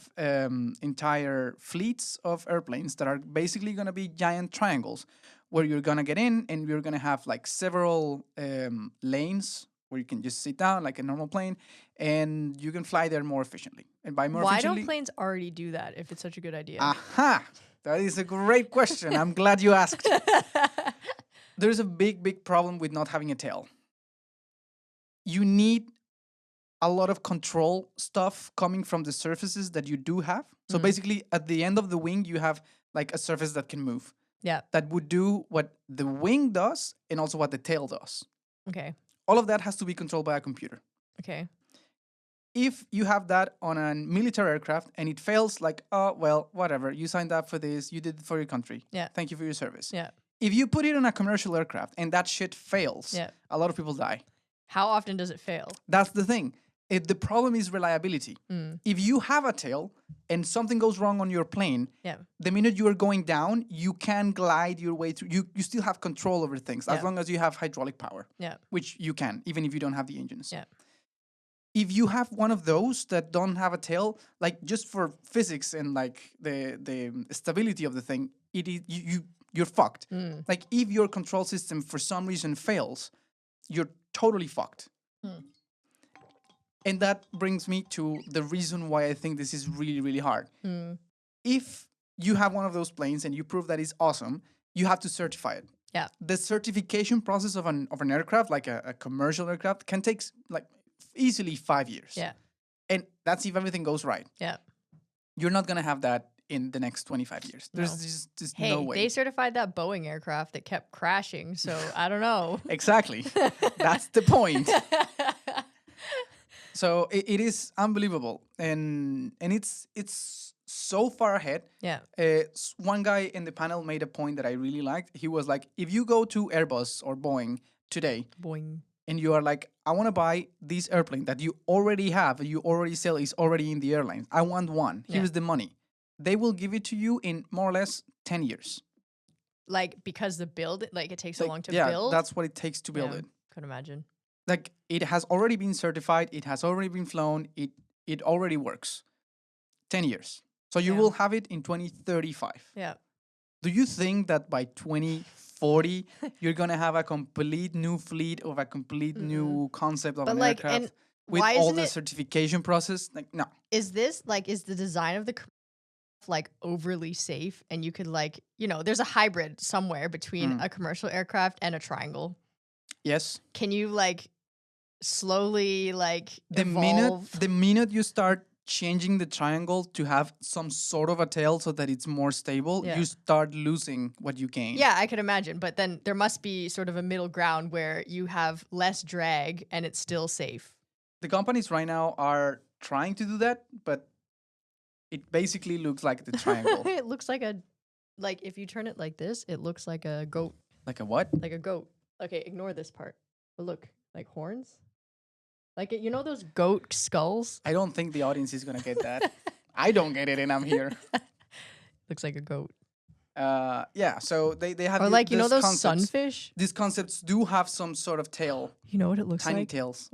entire fleets of airplanes that are basically going to be giant triangles where you're going to get in and you're going to have like several lanes where you can just sit down like a normal plane and you can fly there more efficiently. And by more efficiently... Why don't planes already do that if it's such a good idea? Aha! That is a great question. I'm glad you asked. There's a big problem with not having a tail. You need a lot of control stuff coming from the surfaces that you do have. So basically, at the end of the wing, you have like a surface that can move. Yeah. That would do what the wing does and also what the tail does. Okay. All of that has to be controlled by a computer. Okay. If you have that on a military aircraft and it fails, like, oh, well, whatever. You signed up for this. You did it for your country. Yeah. Thank you for your service. Yeah. If you put it on a commercial aircraft and that shit fails, a lot of people die. How often does it fail? That's the thing. The problem is reliability. If you have a tail and something goes wrong on your plane, the minute you are going down, you can glide your way through. You still have control over things as long as you have hydraulic power, which you can, even if you don't have the engines. Yeah. If you have one of those that don't have a tail, like just for physics and like the stability of the thing, you're fucked. Like if your control system for some reason fails, you're totally fucked. And that brings me to the reason why I think this is really, really hard. If you have one of those planes and you prove that it's awesome, you have to certify it. Yeah. The certification process of an aircraft, like a commercial aircraft, can take like easily 5 years. Yeah. And that's if everything goes right. Yeah. You're not going to have that in the next 25 years. There's just no way. They certified that Boeing aircraft that kept crashing, so I don't know. Exactly. That's the point. So it is unbelievable, and it's so far ahead. Yeah. One guy in the panel made a point that I really liked. He was like, if you go to Airbus or Boeing today, and you are like, I want to buy this airplane that you already have, you already sell, is already in the airline. I want one. Here's the money. They will give it to you in more or less 10 years. like because the build, like it takes so Like, long to yeah, build. that's what it takes to build Yeah. it. Could imagine. Like it has already been certified, it has already been flown, it already works. 10 years. So you Yeah. will have it in 2035. Yeah. Do you think that by 2040 you're gonna have a complete new fleet of a complete new concept of But an like, aircraft and with why all isn't the it? certification process? Like, no. Is this like is the design of the like overly safe, and you could like there's a hybrid somewhere between a commercial aircraft and a triangle. Yes. Can you like slowly like The evolve? minute you start changing the triangle to have some sort of a tail so that it's more stable, Yeah. you start losing what you gain. Yeah, I could imagine, but then there must be sort of a middle ground where you have less drag and it's still safe. The companies right now are trying to do that, but it basically looks like the triangle. It looks like if you turn it like this, it looks like a goat. Like a what? Like a goat. Okay, ignore this part. But look, like horns. Like those goat skulls? I don't think the audience is gonna get that. I don't get it, and I'm here. Looks like a goat. Yeah. So they have Or the- like these those concepts. sunfish? These concepts do have some sort of tail, You know what it looks tiny like? tails.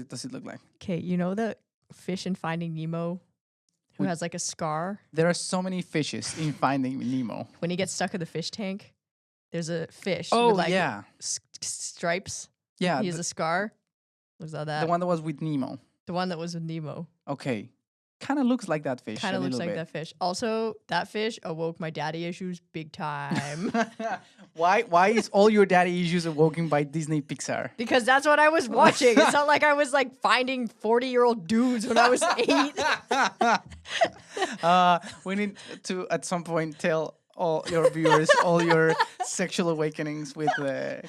Does it look like? Okay, you know the fish in Finding Nemo who has like a scar? There are so many fishes in Finding Nemo. When he gets stuck in the fish tank, there's a fish Oh with like yeah, stripes. yeah. He has a scar. Looks like that. The one that was with Nemo. The one that was with Nemo. Okay, kind of looks like that fish. Kind of looks like that fish. Also, that fish awoke my daddy issues big time. Why is all your daddy issues awoken by Disney Pixar? Because that's what I was watching. It's not like I was like finding 40-year-old dudes when I was 8. We need to at some point tell all your viewers all your sexual awakenings with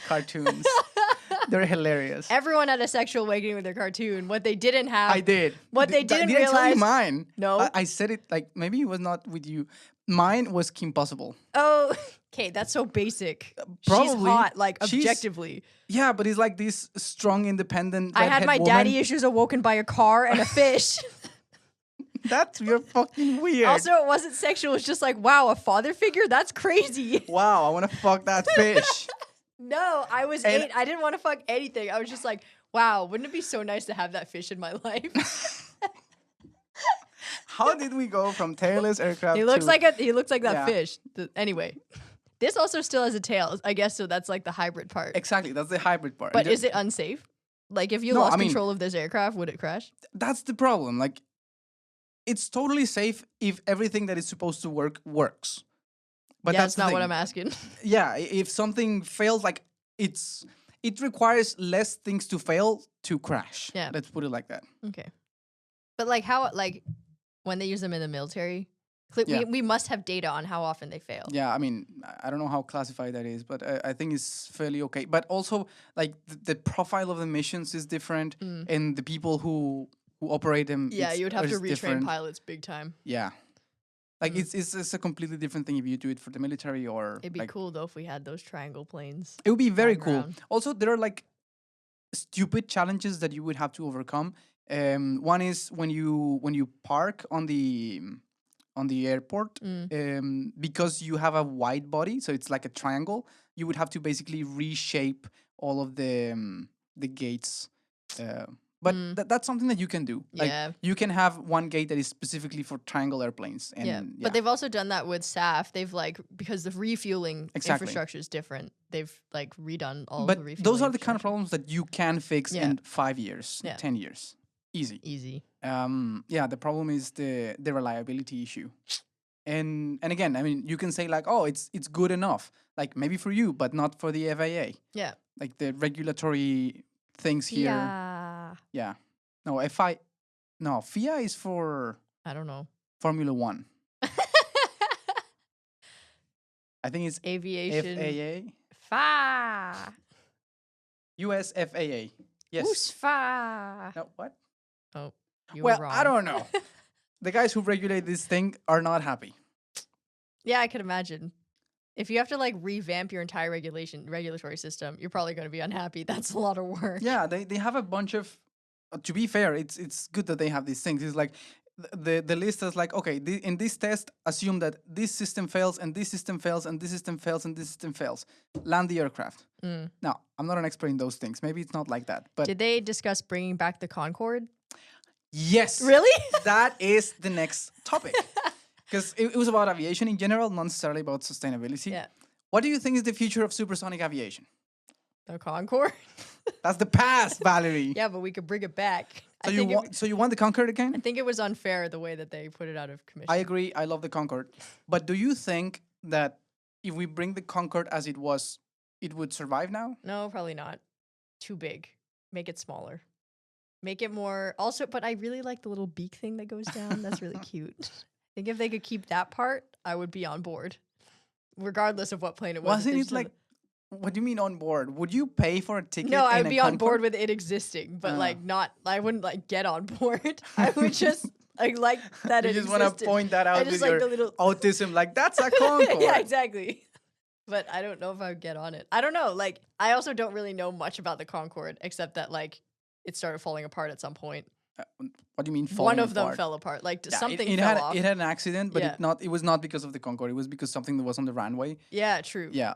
cartoons. They're hilarious. Everyone had a sexual awakening with their cartoon. What they didn't have. I did. What they didn't Did I tell you realize. mine? No. I said it like maybe it was not with you. Mine was Kim Possible. Oh, okay. That's so basic. She's probably. hot, like She's- objectively. Yeah, but it's like this strong, independent. I had redhead my woman. daddy issues awoken by a car and a fish. That's you're fucking weird. Also, it wasn't sexual. It's just like, wow, a father figure? That's crazy. Wow, I want to fuck that fish. No, I was And- 8. I didn't want to fuck anything. I was just like, wow, wouldn't it be so nice to have that fish in my life? How did we go from tailless aircraft? He looks to, like that Yeah. fish. Anyway, this also still has a tail, I guess. So that's like the hybrid part. Exactly, that's the hybrid part. But And is it unsafe? Like, if you No, lost I mean- control of this aircraft, would it crash? that's the problem. Like, it's totally safe if everything that is supposed to work works. But Yeah, that's that's not what the I'm asking. Yeah, if something fails, like it requires less things to fail to crash. Yeah. Let's put it like that. Okay. But like how when they use them in the military, Yeah. we must have data on how often they fail. Yeah, I mean, I don't know how classified that is, but I think it's fairly okay. But also, like the profile of the missions is different, and the people who operate them. Yeah, you would have to is retrain different. pilots big time. Yeah, like it's a completely different thing if you do it for the military or. It'd be like, cool though if we had those triangle planes. It would be very flying cool. around. Also, there are like stupid challenges that you would have to overcome. One is when you park on the airport, because you have a wide body, so it's like a triangle. You would have to basically reshape all of the gates. But that's something that you can do. Like, Yeah. you can have one gate that is specifically for triangle airplanes. And Yeah. But they've also done that with SAF. They've like because the refueling Exactly. infrastructure is different. They've like redone all but the refueling. those are the kind of infrastructure. problems that you can fix Yeah. in 5 years, Yeah. 10 years, easy. Easy. Yeah, the problem is the reliability issue. And again, I mean, you can say like, oh, it's good enough, like maybe for you, but not for the FAA. Yeah. Like the regulatory things here. Yeah. Yeah. No, FIA is for I don't know. Formula One. I think it's Aviation. FAA, Fa. US FAA. Yes. Who's fa? No, what? Oh, you Well, were wrong. I don't know. The guys who regulate this thing are not happy. Yeah, I could imagine. If you have to like revamp your entire regulatory system, you're probably going to be unhappy. That's a lot of work. Yeah, they have a bunch of. To be fair, it's good that they have these things. It's like the list is like, okay, in this test, assume that this system fails and this system fails and this system fails and this system fails. Land the aircraft. Now, I'm not an expert in those things. Maybe it's not like that. But Did they discuss bringing back the Concorde? yes. Really? That is the next topic. Because it was about aviation in general, not necessarily about sustainability. Yeah. What do you think is the future of supersonic aviation? The Concorde? That's the past, Valerie. Yeah, but we could bring it back. So you want the Concorde again? I think it was unfair the way that they put it out of commission. I agree. I love the Concorde. But do you think that if we bring the Concorde as it was, it would survive now? No, probably not. Too big. Make it smaller. Make it more. Also, but I really like the little beak thing that goes down. That's really cute. I think if they could keep that part, I would be on board, regardless of what plane it was. Wasn't it like? What do you mean on board? Would you pay for a ticket? No, I would be on Concorde? board with it existing, but like not. I wouldn't like get on board. I would just like that. You it just want to point that out with like your the little autism, like that's a Concorde. yeah, exactly. But I don't know if I would get on it. I don't know. Like, I also don't really know much about the Concorde, except that like it started falling apart at some point. What do you mean? One of apart? them fell apart. Like Yeah, something it fell had off. it had an accident, but Yeah. it was not because of the Concorde. It was because something that was on the runway. Yeah, true. Yeah,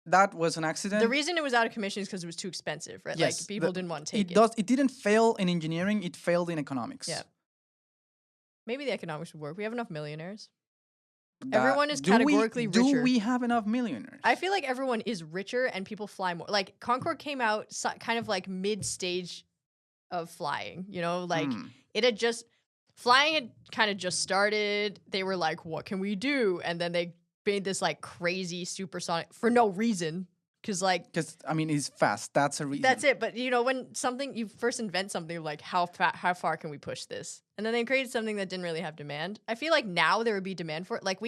that was an accident. The reason it was out of commission is because it was too expensive, right? Yes, like people didn't want to take it. It didn't fail in engineering. It failed in economics. Yeah. Maybe the economics would work. We have enough millionaires. That- Everyone is do we- categorically Do richer. we have enough millionaires? I feel like everyone is richer and people fly more. Like Concorde came out kind of like mid-stage of flying, you know, like it had just flying had kind of just started. They were like, what can we do? And then they made this like crazy supersonic for no reason. Because I mean, it's fast. That's a reason. that's it. But you know, when you first invent something, like how far can we push this? And then they created something that didn't really have demand. I feel like now there would be demand for it. Like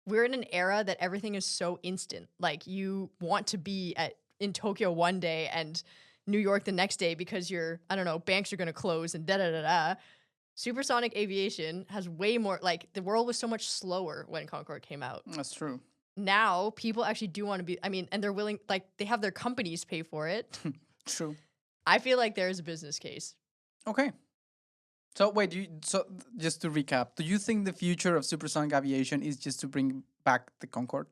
we're in an era that everything is so instant. Like you want to be in Tokyo one day and New York the next day because banks are going to close and da-da-da-da. Supersonic aviation has way more, like the world was so much slower when Concorde came out. That's true. Now people actually do want to be, and they're willing, like they have their companies pay for it. True. I feel like there's a business case. Okay. So wait, just to recap, do you think the future of supersonic aviation is just to bring back the Concorde?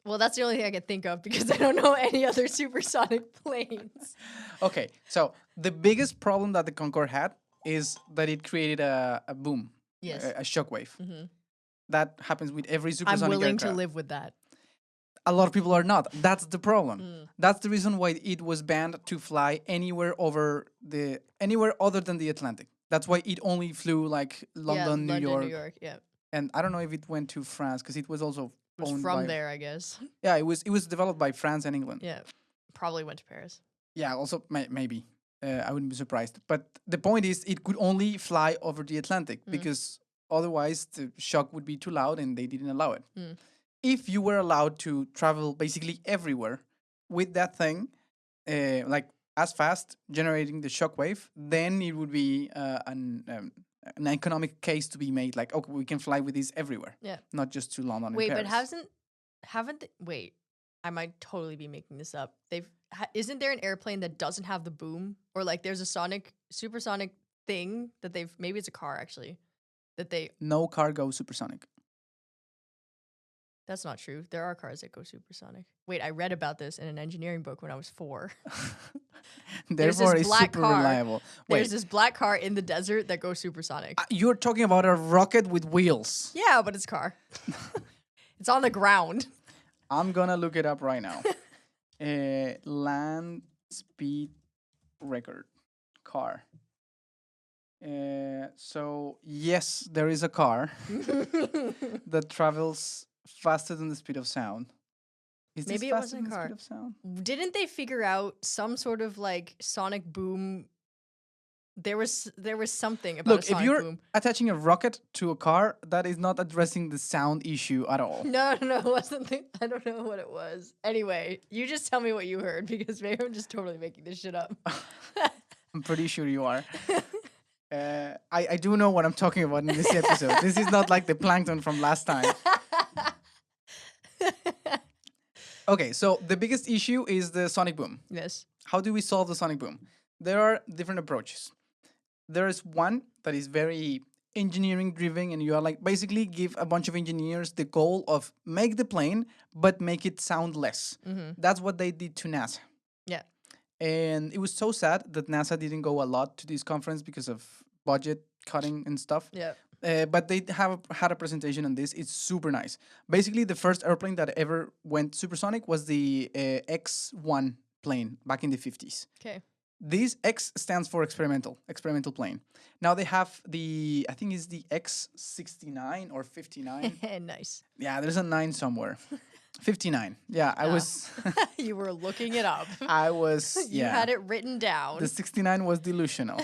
Well, that's the only thing I can think of because I don't know any other supersonic planes. Okay, so the biggest problem that the Concorde had is that it created a boom, Yes. a shockwave. Mhm. That happens with every I'm supersonic willing to aircraft. live with that. A lot of people are not. That's the problem. Mm. That's the reason why it was banned to fly anywhere other than the Atlantic. That's why it only flew like London, New York, Yeah. and I don't know if it went to France because it was also It was owned from by, there, I guess. Yeah, it was developed by France and England. Yeah. Probably went to Paris. Yeah, also maybe. I wouldn't be surprised. But the point is, it could only fly over the Atlantic because otherwise the shock would be too loud and they didn't allow it. Mm. If you were allowed to travel basically everywhere with that thing, like as fast, generating the shock wave, then it would be an economic case to be made. Like, okay, we can fly with this everywhere. Yeah. Not just to London Wait, and but Paris. wait, I might totally be making this up. Isn't there an airplane that doesn't have the boom? Or like there's a supersonic thing that maybe it's a car actually, No car goes supersonic. that's not true. There are cars that go supersonic. Wait, I read about this in an engineering book when I was 4. Therefore, it's black super car. reliable. There's this black car in the desert that goes supersonic. You're talking about a rocket with wheels. Yeah, but it's a car. It's on the ground. I'm gonna look it up right now. Land speed record car. So yes, there is a car that travels faster than the speed of sound. Is Maybe this it faster wasn't than a the car. speed of sound? Didn't they figure out some sort of like sonic boom? There was something about a Look, if sonic you're boom. attaching a rocket to a car, that is not addressing the sound issue at all. No, it wasn't. I don't know what it was. Anyway, you just tell me what you heard because maybe I'm just totally making this shit up. I'm pretty sure you are. I do know what I'm talking about in this episode. This is not like the plankton from last time. Okay, so the biggest issue is the sonic boom. Yes. How do we solve the sonic boom? There are different approaches. there is one that is very engineering driven, and you are like basically give a bunch of engineers the goal of make the plane but make it sound less. That's what they did to NASA. Yeah. And it was so sad that NASA didn't go a lot to this conference because of budget cutting and stuff. Yeah. But they had a presentation on this. It's super nice. Basically, the first airplane that ever went supersonic was the X-1 plane back in the 50s. Okay. This X stands for experimental plane. Now they have the, I think it's the X-69 or 59. Nice. Yeah, there's a 9 somewhere. 59. Yeah, I was. You were looking it up. I was. You Yeah. had it written down. The 69 was delusional.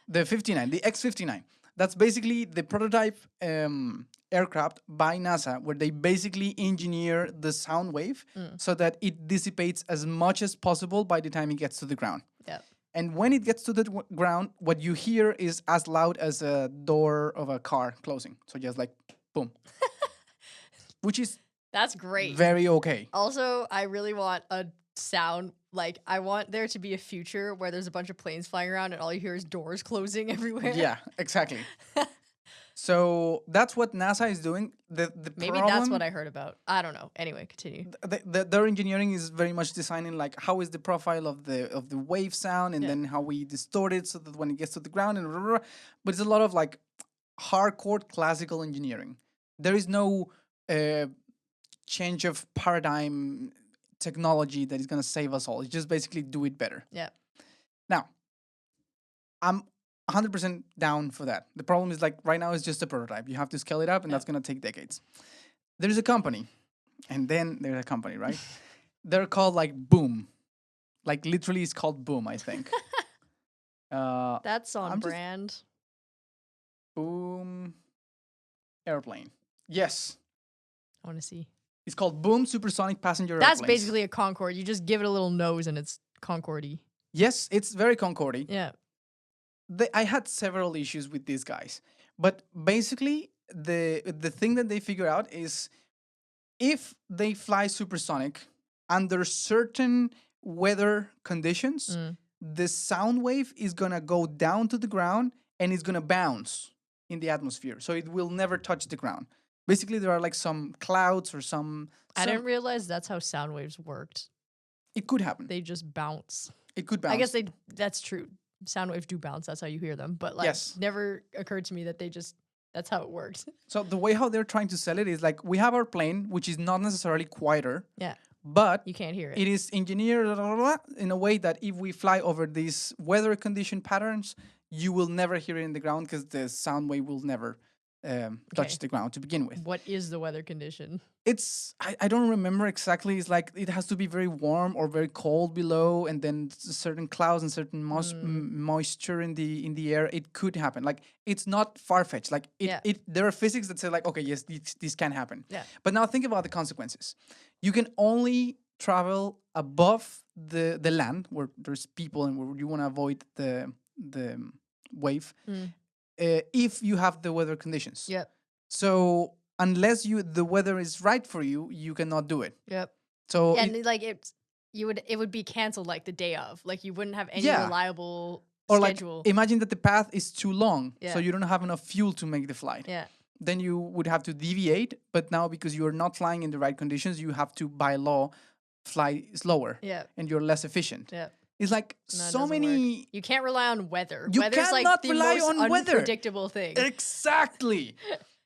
The 59, the X-59. That's basically the prototype aircraft by NASA, where they basically engineer the sound wave so that it dissipates as much as possible by the time it gets to the ground. Yeah. And when it gets to the ground, what you hear is as loud as a door of a car closing. So just like boom, which is That's great. very okay. Also, I really want a sound, like, I want there to be a future where there's a bunch of planes flying around and all you hear is doors closing everywhere. Yeah, exactly. So that's what NASA is doing. The Maybe problem, that's what I heard about. I don't know. Anyway, continue. Their engineering is very much designing like how is the profile of the wave sound, and then how we distort it so that when it gets to the ground and blah, blah, blah. But it's a lot of like hardcore classical engineering. There is no change of paradigm technology that is going to save us all. It's just basically do it better. Yeah. Now, I'm 100% down for that. The problem is like right now it's just a prototype. You have to scale it up, and that's going to take decades. There's a company, and then there's a company, right? They're called like Boom. Like literally it's called Boom, I think. That's on I'm just- brand. Boom airplane. Yes. I want to see. It's called Boom Supersonic Passenger That's Airplanes. basically a Concorde. You just give it a little nose and it's Concorde-y. Yes, it's very Concorde. Yeah. I had several issues with these guys, but basically the thing that they figure out is if they fly supersonic under certain weather conditions, the sound wave is gonna go down to the ground and it's gonna bounce in the atmosphere, so it will never touch the ground. Basically, there are like some clouds or some. I didn't realize that's how sound waves worked. It could happen. They just bounce. It could bounce. I guess that's true. Sound waves do bounce. That's how you hear them. But like, Yes. never occurred to me that that's how it works. So the way how they're trying to sell it is like we have our plane, which is not necessarily quieter, Yeah. but You can't hear it. it is engineered in a way that if we fly over these weather condition patterns, you will never hear it in the ground because the sound wave will never touch Okay. the ground to begin with. What is the weather condition? It's I don't remember exactly. It's like it has to be very warm or very cold below, and then certain clouds and certain moisture in the air. It could happen. Like it's not far fetched. Like there are physics that say like okay, yes, this can happen. Yeah. But now think about the consequences. You can only travel above the land where there's people and where you want to avoid the wave if you have the weather conditions. Yep. So unless the weather is right for you, you cannot do it. Yep. So And like it would be canceled like the day of. Like you wouldn't have any Yeah. reliable or schedule. like imagine that the path is too long, so Yeah. you don't have enough fuel to make the flight. Yeah. Then you would have to deviate, but now because you are not flying in the right conditions, you have to by law fly slower. Yeah. And you're less efficient. Yeah. It's like No, it so doesn't many work. You can't rely on weather. You Weather's like cannot the rely most on weather. unpredictable thing. Exactly.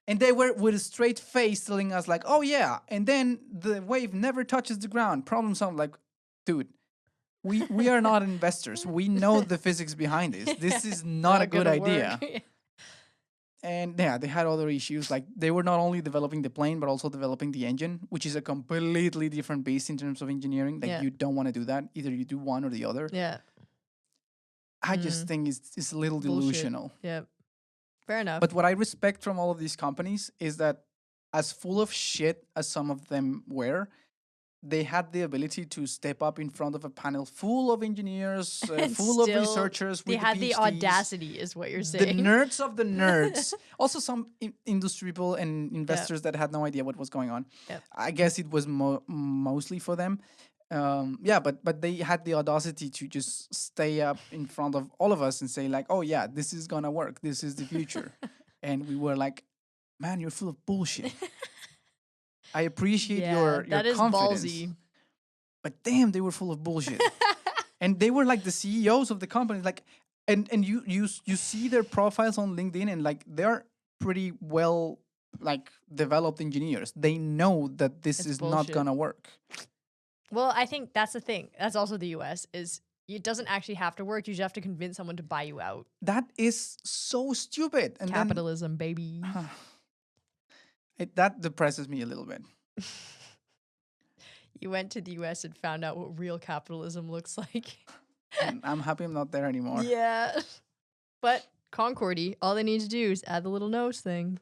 And they were with a straight face telling us like, "Oh yeah," and then the wave never touches the ground. Problem solved. Like, dude, we are not investors. We know the physics behind this. This is not a good gonna idea. work. And yeah, they had other issues. Like they were not only developing the plane, but also developing the engine, which is a completely different beast in terms of engineering. Like Yeah. you don't want to do that. Either you do one or the other. Yeah. I just think it's a little Bullshit. delusional. Yeah. Fair enough. But what I respect from all of these companies is that as full of shit as some of them were, they had the ability to step up in front of a panel full of engineers, And full of still researchers. they with had the PhDs, audacity, is what you're the saying. nerds of the nerds. Also, some industry people and investors that had no idea what was going on. Yep. I guess it was mostly for them. Yeah, but they had the audacity to just stay up in front of all of us and say like, "Oh yeah, this is gonna work. This is the future," and we were like, "Man, you're full of bullshit. I appreciate your that is confidence, ballsy. but damn, they were full of bullshit." And they were like the CEOs of the company, like, and you see their profiles on LinkedIn, and like they're pretty well like developed engineers. They know that this It's is not bullshit. gonna work. Well, I think that's the thing. That's also the US is it doesn't actually have to work. You just have to convince someone to buy you out. That is so stupid. And Capitalism, baby. then that depresses me a little bit. You went to the US and found out what real capitalism looks like. And I'm happy I'm not there anymore. Yeah. But Concordy, all they need to do is add the little nose thing.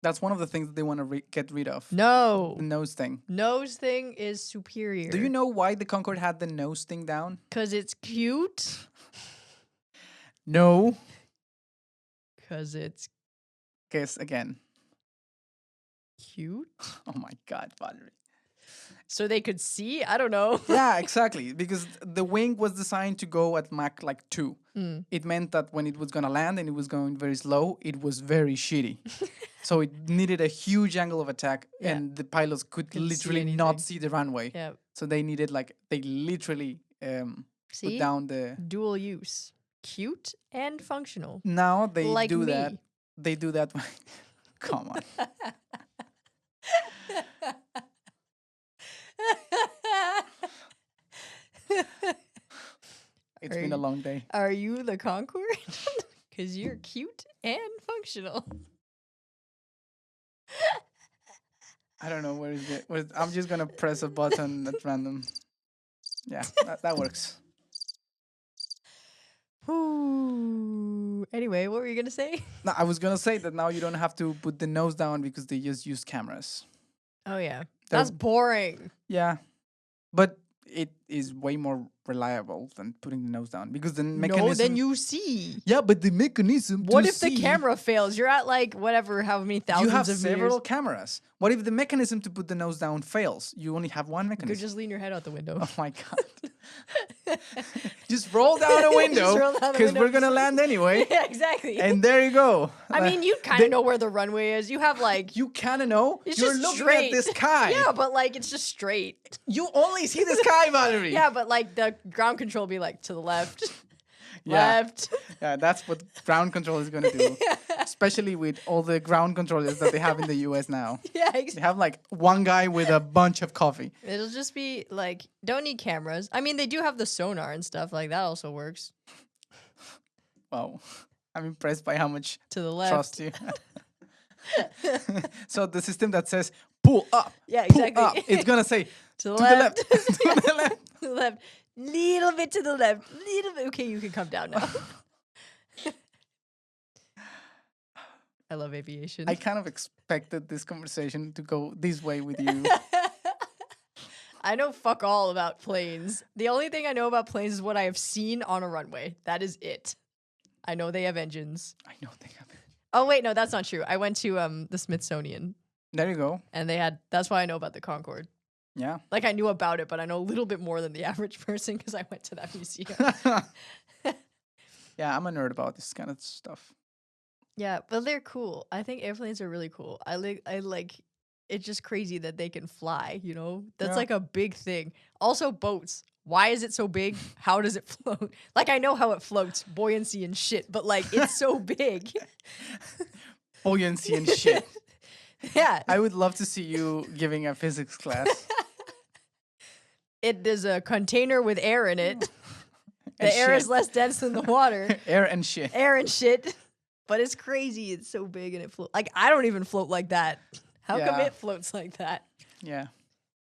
That's one of the things that they want to get rid of. No. The nose thing. Nose thing is superior. Do you know why the Concorde had the nose thing down? Because it's cute. No. Because it's Guess again. cute. Oh my God, Valerie. So they could see? I don't know. Yeah, exactly. Because the wing was designed to go at Mach like 2. Mm. It meant that when it was going to land and it was going very slow, it was very shitty. So it needed a huge angle of attack, Yeah. and the pilots could Couldn't see literally anything. not see the runway. Yeah. So they needed like, they literally put See? down the... Dual use. Cute and functional. Now they Like do me. that. They do that. Come on. It's been a long day. Are you the Concorde? Because you're cute and functional. I don't know where is it. I'm just gonna press a button at random. Yeah, that works. Ooh. Anyway, what were you gonna say? No, I was gonna say that now you don't have to put the nose down because they just use cameras. Oh yeah, that's boring. Yeah, but it is way more reliable than putting the nose down because the mechanism. No, then you see. Yeah, but the mechanism. What to if the see- camera fails? You're at like whatever, how many thousands You have of several years. cameras. What if the mechanism to put the nose down fails? You only have one You mechanism. could just lean your head out the window. Oh my God. Just roll down a window roll down the because window we're and going to just- land anyway. Yeah, exactly. And there you go. I mean, you kind of know where the runway is. You have like You kind of know. It's You're just looking straight. at the sky. yeah, but like it's just straight. You only see the sky, Valerie. Yeah, but like the ground control be like to the left, Yeah. left. Yeah, that's what ground control is going to do. Especially with all the ground controllers that they have in the US now. Yeah, They exactly. have like one guy with a bunch of coffee. It'll just be like don't need cameras. I mean, they do have the sonar and stuff like that. Also works Wow. I'm impressed by how much to the left. trust you. So the system that says pull up, Yeah, pull exactly. up, it's going to say To the to left. the left, to the left. To the left. Little bit to the left. Little bit. Okay, you can come down now. I love aviation. I kind of expected this conversation to go this way with you. I know fuck all about planes. The only thing I know about planes is what I have seen on a runway. That is it. I know they have engines. I know they have it. Oh wait, no, that's not true. I went to the Smithsonian There you go. and they had that's why I know about the Concorde. Yeah. Like I knew about it, but I know a little bit more than the average person because I went to that museum. Yeah, I'm a nerd about this kind of stuff. Yeah, but they're cool. I think airplanes are really cool. I like it's just crazy that they can fly, you know? That's Yeah. like a big thing. Also boats. Why is it so big? How does it float? Like I know how it floats, buoyancy and shit, but like it's so big. Buoyancy and shit. Yeah. I would love to see you giving a physics class. It is a container with air in it. And The air is shit. less dense than the water. Air and shit. Air and shit. But it's crazy. It's so big and it floats. Like I don't even float like that. How come Yeah. it floats like that? Yeah.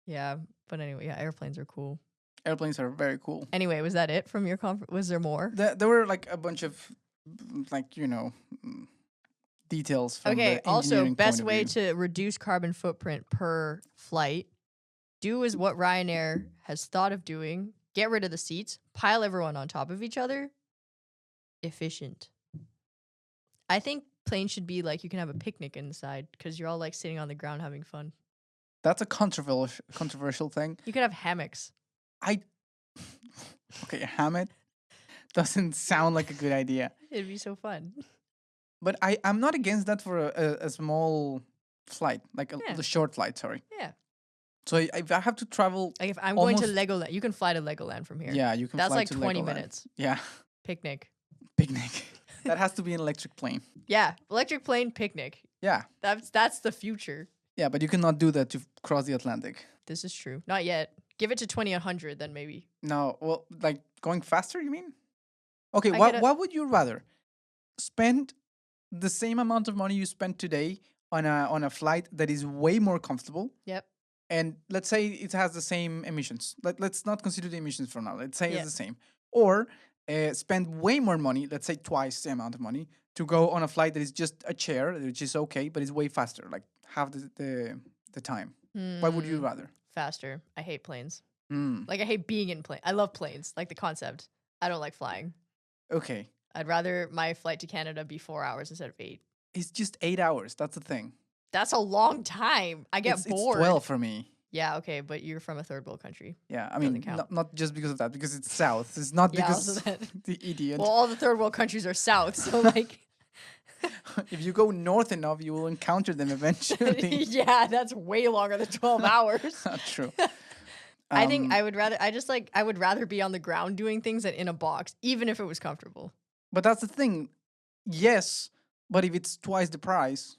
Yeah. But anyway, yeah, airplanes are cool. Airplanes are very cool. Anyway, was that it from your conference? Was there more? There were like a bunch of like, details from Okay, the also, engineering best point of way view. to reduce carbon footprint per flight. Do is what Ryanair has thought of doing. Get rid of the seats. Pile everyone on top of each other. Efficient. I think planes should be like you can have a picnic inside because you're all like sitting on the ground having fun. That's a controversial thing. You could have hammocks. I okay, a hammock doesn't sound like a good idea. It'd be so fun. But I'm not against that for a small flight, like Yeah. a short flight, sorry. Yeah. So if I have to travel, Like if I'm going to almost- Legoland, you can fly to Legoland from here. yeah, you can That's fly like to 20 Legoland. minutes. Yeah, Picnic. picnic. That has to be an electric plane. Yeah. Electric plane picnic. Yeah, That's the future. yeah, but you cannot do that to cross the Atlantic. This is true. Not yet. Give it to 2100, then maybe. No, well, like going faster, you mean? Okay, I what get it. what would you rather? Spend the same amount of money you spent today on a flight that is way more comfortable, Yep. and let's say it has the same emissions. Let's not consider the emissions for now. Let's say Yeah. it's the same. Or spend way more money, let's say twice the amount of money, to go on a flight that is just a chair, which is okay, but it's way faster, like half the time. What would you Hmm. rather? Faster. I hate planes. Hmm. Like I hate being in plane. I love planes, like the concept. I don't like flying. Okay. I'd rather my flight to Canada be 4 hours instead of 8. It's just 8 hours. That's the thing. That's a long time. I get It's bored. 12 for me. Yeah, okay, but you're from a third world country. Yeah, I Doesn't mean, count. not just because of that, because it's south. It's not Yeah, because also that. the idiot. Well, all the third world countries are south, so like If you go north enough, you will encounter them eventually. yeah, that's way longer than 12 hours. Not true. I think Um, I would rather be on the ground doing things than in a box, even if it was comfortable. But that's the thing. Yes, but if it's twice the price,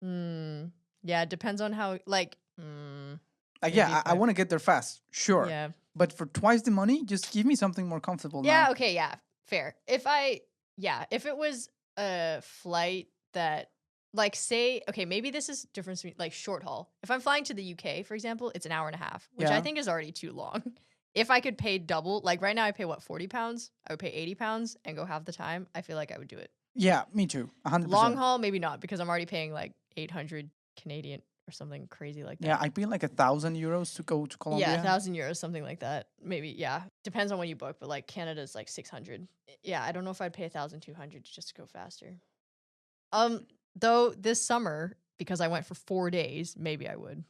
Yeah, it depends on how like, Maybe yeah, if I I- want to get there fast, sure. yeah. But for twice the money, just give me something more comfortable Yeah, now. okay, yeah. Fair. If it was a flight that like say, okay, maybe this is different between like short haul. If I'm flying to the UK, for example, it's an hour and a half, which I Yeah. think is already too long. If I could pay double, like right now I pay what, £40? I would pay £80 and go half the time. I feel like I would do it. Yeah, me too. 100%. Long haul, maybe not, because I'm already paying like 800 Canadian or something crazy like that. Yeah, I pay like €1,000 to go to Colombia. Yeah, €1,000, something like that. Maybe, yeah. Depends on when you book, but like Canada's like 600. Yeah, I don't know if I'd pay 1,200 just to go faster. Though this summer, because I went for 4 days, maybe I would,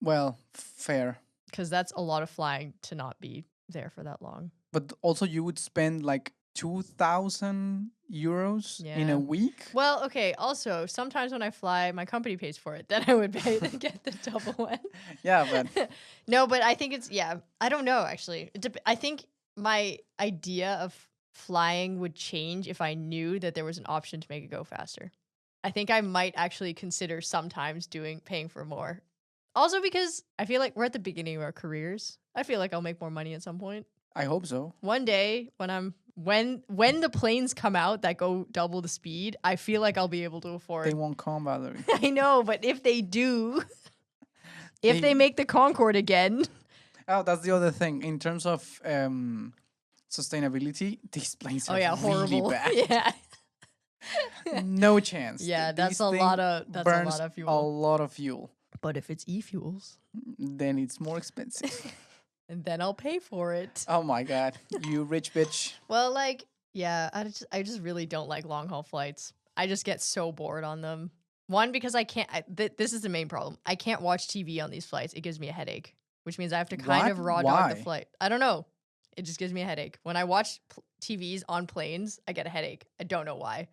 Well, fair. because that's a lot of flying to not be there for that long. But also, you would spend like €2,000 in Yeah. a week. Well, okay. Also, sometimes when I fly, my company pays for it. Then I would pay to get the double one. Yeah, but No, but I think it's I don't know actually. I think my idea of flying would change if I knew that there was an option to make it go faster. I think I might actually consider sometimes paying for more. Also because I feel like we're at the beginning of our careers. I feel like I'll make more money at some point. I hope so. One day when the planes come out that go double the speed, I feel like I'll be able to afford. They won't come, Valerie. I know, but if they do, if They- they make the Concorde again, Oh, that's the other thing. In terms of sustainability, these planes are oh yeah, really horrible. bad. Yeah. No chance. Yeah, This that's a thing lot of burns fuel. A lot of fuel. But if it's e-fuels, Then it's more expensive. and then I'll pay for it. Oh my god, you rich bitch. Well, like, yeah, I just really don't like long haul flights. I just get so bored on them. One, because I can't. This is the main problem. I can't watch TV on these flights. It gives me a headache, which means I have to kind What? of raw dog the Why? flight. I don't know. It just gives me a headache. When I watch TVs on planes, I get a headache. I don't know why.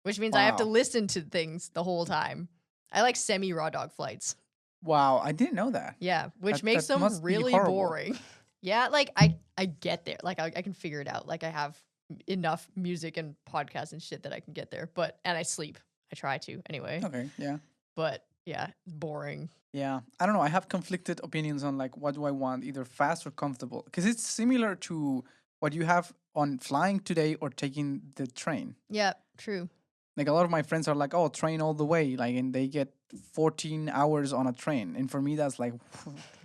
Which means I have to Wow. listen to things the whole time. I like semi raw dog flights. Wow, I didn't know that. Yeah, which That- makes that them must be really horrible. boring. Yeah, like I get there. Like I can figure it out. Like I have enough music and podcasts and shit that I can get there. And I sleep. I try to anyway. Okay, yeah. But yeah, boring. Yeah, I don't know. I have conflicted opinions on like what do I want, either fast or comfortable, because it's similar to what you have on flying today or taking the train. Yeah, true. Like a lot of my friends are like, "Oh, train all the way," like, and they get 14 hours on a train, and for me that's like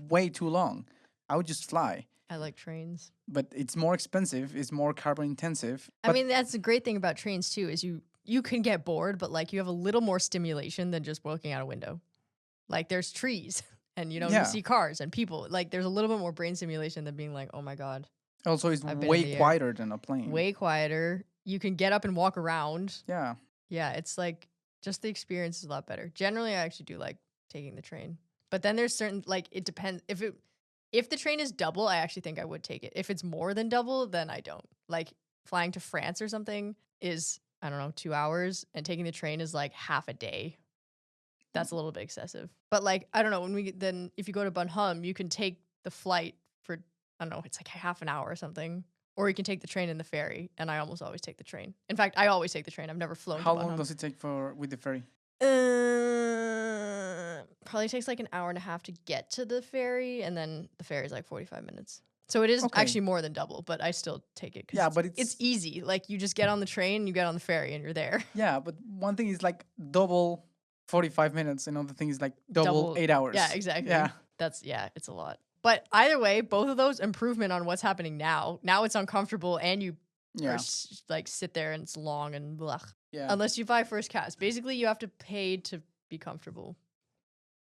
way too long. I would just fly, I like trains. but it's more expensive. It's more carbon intensive. I mean, that's the great thing about trains too, is you can get bored, but like you have a little more stimulation than just looking out a window. Like there's trees and Yeah. you see cars and people. Like there's a little bit more brain stimulation than being like, oh my God, Also, it's I've been in the way air. quieter than a plane. way quieter. You can get up and walk around. Yeah. Yeah, it's like just the experience is a lot better. Generally, I actually do like taking the train. But then there's certain, like, it depends. If the train is double, I actually think I would take it. If it's more than double, then I don't. Like flying to France or something is, I don't know, 2 hours, and taking the train is like half a day. That's a little bit excessive. But like, I don't know, if you go to Bonhomme, you can take the flight for, I don't know, it's like half an hour or something. Or you can take the train and the ferry, and I almost always take the train. In fact, I always take the train. I've never flown How to long Bonhomme. does it take with the ferry? Probably takes like an hour and a half to get to the ferry, and then the ferry is like 45 minutes. So it is actually more than double, but I still take it. Yeah, but it's easy. Like you just get on the train, you get on the ferry, and you're there. Yeah, but one thing is like double 45 minutes, another thing is like double 8 hours. Yeah, exactly. Yeah. It's a lot. But either way, both of those improvement on what's happening now. Now it's uncomfortable, and you like sit there and it's long and blah. Yeah. Unless you buy first class. Basically, you have to pay to be comfortable.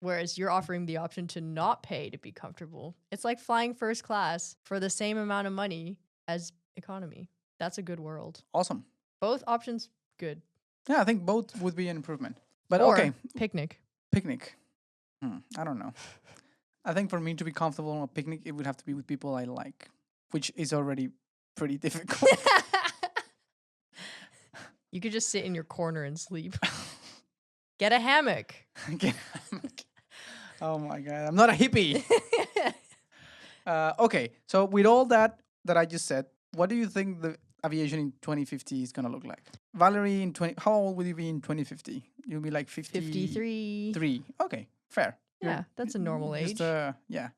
Whereas you're offering the option to not pay to be comfortable. It's like flying first class for the same amount of money as economy. That's a good world. Awesome. Both options, good. Yeah, I think both would be an improvement. But or okay. Picnic. I don't know. I think for me to be comfortable on a picnic, it would have to be with people I like, which is already pretty difficult. You could just sit in your corner and sleep. Get a hammock. Oh my God. I'm not a hippie. Okay. So with all that I just said, what do you think the aviation in 2050 is going to look like? Valerie, how old will you be in 2050? You'll be like 53. Okay. Fair. Yeah, that's a normal age. Yeah.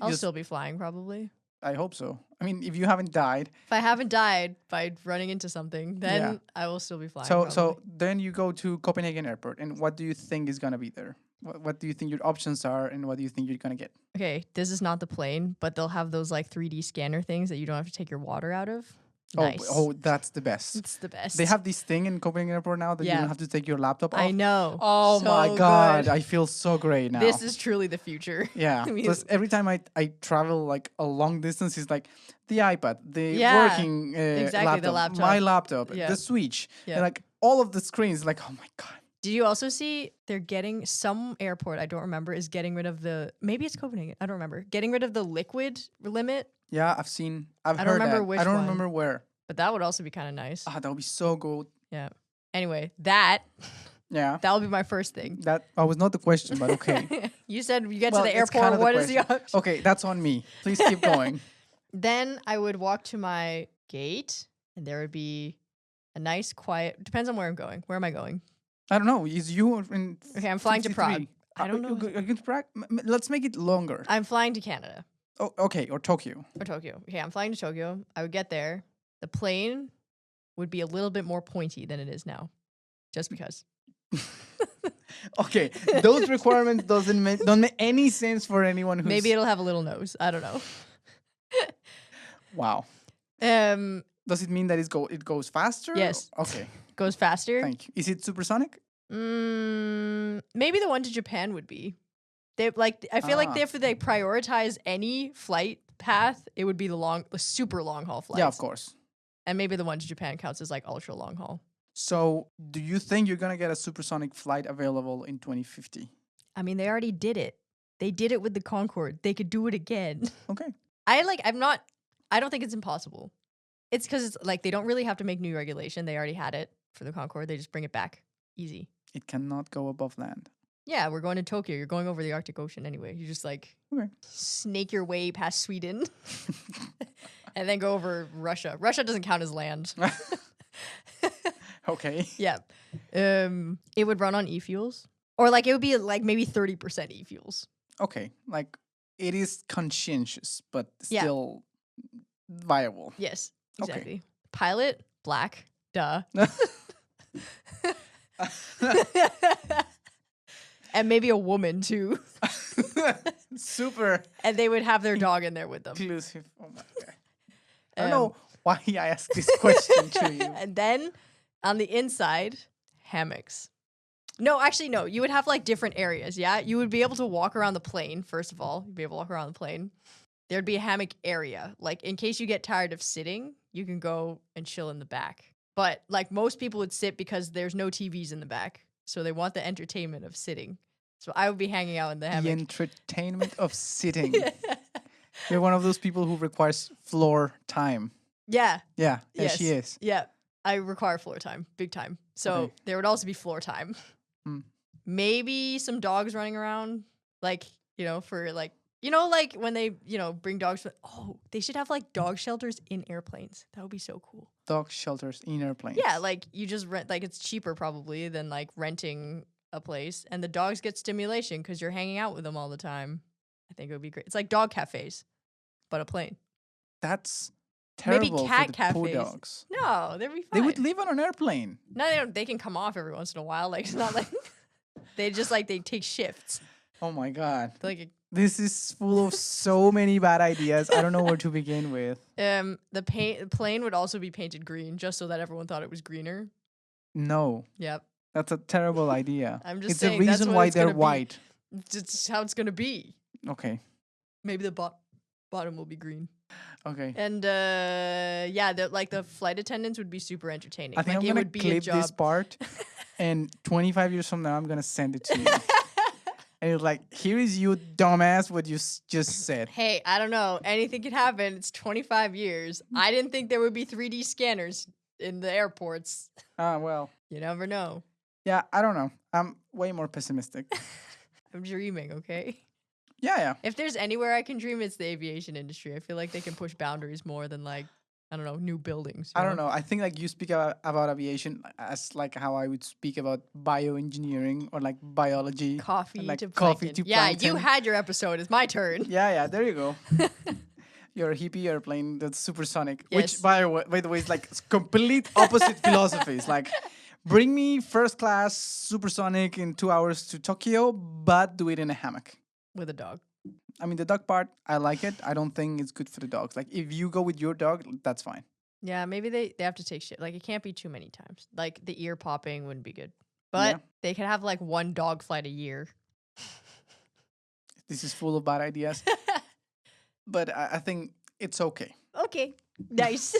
I'll still be flying probably. I hope so. I mean, if you haven't died. If I haven't died by running into something, then I will still be flying. So then you go to Copenhagen Airport, and what do you think is going to be there? What do you think your options are, and what do you think you're going to get? Okay, this is not the plane, but they'll have those like 3D scanner things that you don't have to take your water out of. Nice. Oh, that's the best. It's the best. They have this thing in Copenhagen Airport now that you don't have to take your laptop off. I know. Oh my God. I feel so great now. This is truly the future. Yeah. Plus, every time I travel like a long distance, it's like the iPad, the working laptop, the laptop, my laptop, the Switch, and like all of the screens. Like, oh my God. Did you also see they're getting some airport, I don't remember, is getting rid of maybe it's Copenhagen, I don't remember, getting rid of the liquid limit? Yeah, I've heard that. I don't remember where. But that would also be kind of nice. That would be so good. Yeah. Anyway, that would be my first thing. That was not the question, but okay. You said you get to the airport, what is the option? Okay, that's on me. Please keep going. Then I would walk to my gate, and there would be a nice, quiet, depends on where I'm going. Where am I going? I don't know. Is you in Okay, I'm flying to Prague. I don't know. Are you going to Prague? Let's make it longer. I'm flying to Canada. Oh, okay, or Tokyo. Okay, I'm flying to Tokyo. I would get there. The plane would be a little bit more pointy than it is now, just because. Okay, those requirements don't make any sense for anyone who's... Maybe it'll have a little nose. I don't know. Wow. Does it mean that it goes faster? Yes. Okay. Goes faster. Thank you. Is it supersonic? Maybe the one to Japan would be. I feel like if they prioritize any flight path, it would be the super long haul flights. Yeah, of course. And maybe the one to Japan counts as like ultra long haul. So, do you think you're gonna get a supersonic flight available in 2050? I mean, they already did it. They did it with the Concorde. They could do it again. Okay. I don't think it's impossible. It's because it's like they don't really have to make new regulation. They already had it for the Concorde. They just bring it back. Easy. It cannot go above land. Yeah, we're going to Tokyo. You're going over the Arctic Ocean anyway. You just snake your way past Sweden and then go over Russia. Russia doesn't count as land. Okay. Yeah. It would run on e-fuels. Or it would be maybe 30% e-fuels. Okay. It is conscientious, but still viable. Yes, exactly. Okay. Pilot, black, duh. And maybe a woman too. Super. And they would have their dog in there with them. Inclusive. Oh my God. I don't know why I asked this question to you. And then on the inside, hammocks. No, actually, no. You would have different areas, yeah? You would be able to walk around the plane, first of all. You'd be able to walk around the plane. There'd be a hammock area. In case you get tired of sitting, you can go and chill in the back. But, most people would sit because there's no TVs in the back. So they want the entertainment of sitting. So I would be hanging out in the hammock. The entertainment of sitting. You're one of those people who requires floor time. Yeah. Yeah, Yes. she is. Yeah. I require floor time, big time. So Okay. there would also be floor time. Hmm. Maybe some dogs running around, like, for like, like when they, bring dogs. They should have like dog shelters in airplanes. That would be so cool. Dog shelters in airplanes. Yeah, like you just rent, like it's cheaper probably than like renting a place, and the dogs get stimulation because you're hanging out with them all the time. I think it would be great. It's like dog cafes, but a plane. That's Maybe terrible cat for the cafes. poor dogs. No, they'd be fine. They would live on an airplane. No, they don't. They can come off every once in a while. Like it's not like they just like they take shifts. Oh my god. Like This is full of so many bad ideas. I don't know where to begin with. the plane would also be painted green just so that everyone thought it was greener. No. Yep. That's a terrible idea. I'm just it's saying the that's reason what why it's they're gonna be. white. It's how it's gonna be. Okay. Maybe the bottom will be green. Okay. And the flight attendants would be super entertaining. I think like, I'm it gonna would be clip a job. this part, and 25 years from now, I'm gonna send it to you. And it's like, here is you, dumbass, what you just said. Hey, I don't know. Anything could happen. It's 25 years. I didn't think there would be 3D scanners in the airports. Well. You never know. Yeah, I don't know. I'm way more pessimistic. I'm dreaming, okay? Yeah. If there's anywhere I can dream, it's the aviation industry. I feel like they can push boundaries more than like, I don't know, new buildings. I don't know. I think like you speak about aviation as like how I would speak about bioengineering or like biology. Coffee like to coffee plankton. to Yeah, plankton. you had your episode. It's my turn. Yeah, there you go. Your hippie airplane that's supersonic, Yes. which by the way is like complete opposite philosophies. Like, bring me first class supersonic in 2 hours to Tokyo, but do it in a hammock. With a dog. I mean, the dog part, I like it. I don't think it's good for the dogs. Like, if you go with your dog, that's fine. Yeah, maybe they have to take shit. Like, it can't be too many times. Like, the ear popping wouldn't be good. But they could have, like, one dog flight a year. This is full of bad ideas. But I think it's okay. Okay. Nice.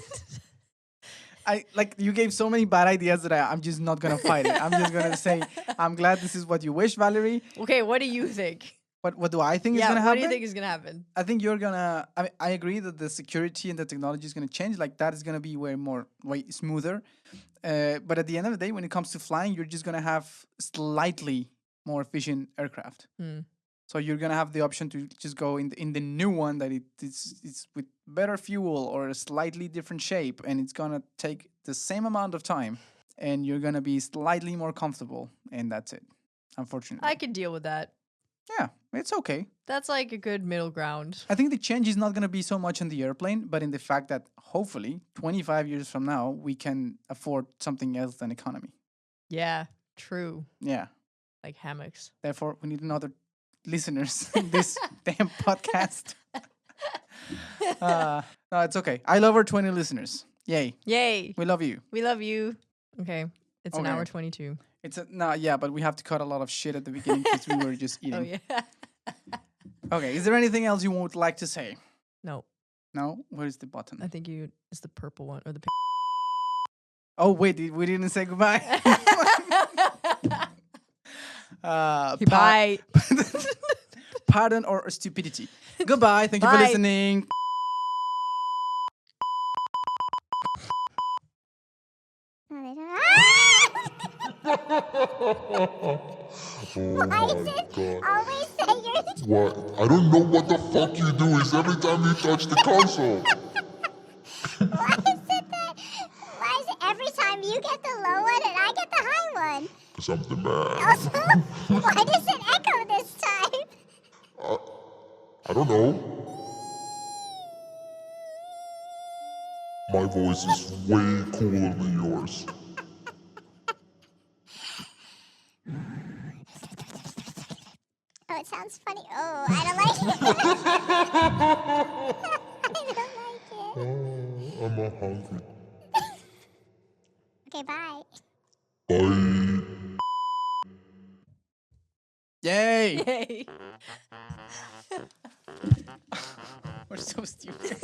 You gave so many bad ideas that I'm just not going to fight it. I'm just going to say, I'm glad this is what you wish, Valerie. Okay, what do you think? What do I think is going to happen? What do you think is going to happen? I think you're going to... I agree that the security and the technology is going to change. Like, that is going to be way smoother. But at the end of the day, when it comes to flying, you're just going to have slightly more efficient aircraft. So you're going to have the option to just go in the new one that it's with better fuel or a slightly different shape, and it's going to take the same amount of time, and you're going to be slightly more comfortable, and that's it, unfortunately. I could deal with that. Yeah, it's okay. That's like a good middle ground. I think the change is not going to be so much in the airplane, but in the fact that hopefully 25 years from now, we can afford something else than economy. Yeah, true. Yeah. Like hammocks. Therefore, we need another listeners in this damn podcast. No, it's okay. I love our 20 listeners. Yay. Yay. We love you. We love you. Okay. It's an hour 22. But we have to cut a lot of shit at the beginning because we were just eating. Oh, yeah. Okay. Is there anything else you would like to say? No. No? Where's the button? I think it's the purple one or the Oh, wait. We didn't say goodbye. Bye. Pardon or stupidity. Goodbye. Thank you for Bye. listening. Why is it always that you're... What? I don't know what the fuck you do is every time you touch the console. Why is it every time you get the low one and I get the high one? Because I'm the man. Also, why does it echo this time? I don't know. My voice is way cooler than yours. Oh, it sounds funny. Oh, I don't like it. I don't like it. Oh, I'm not hungry. Okay, bye. Bye. Yay. Yay. We're so stupid.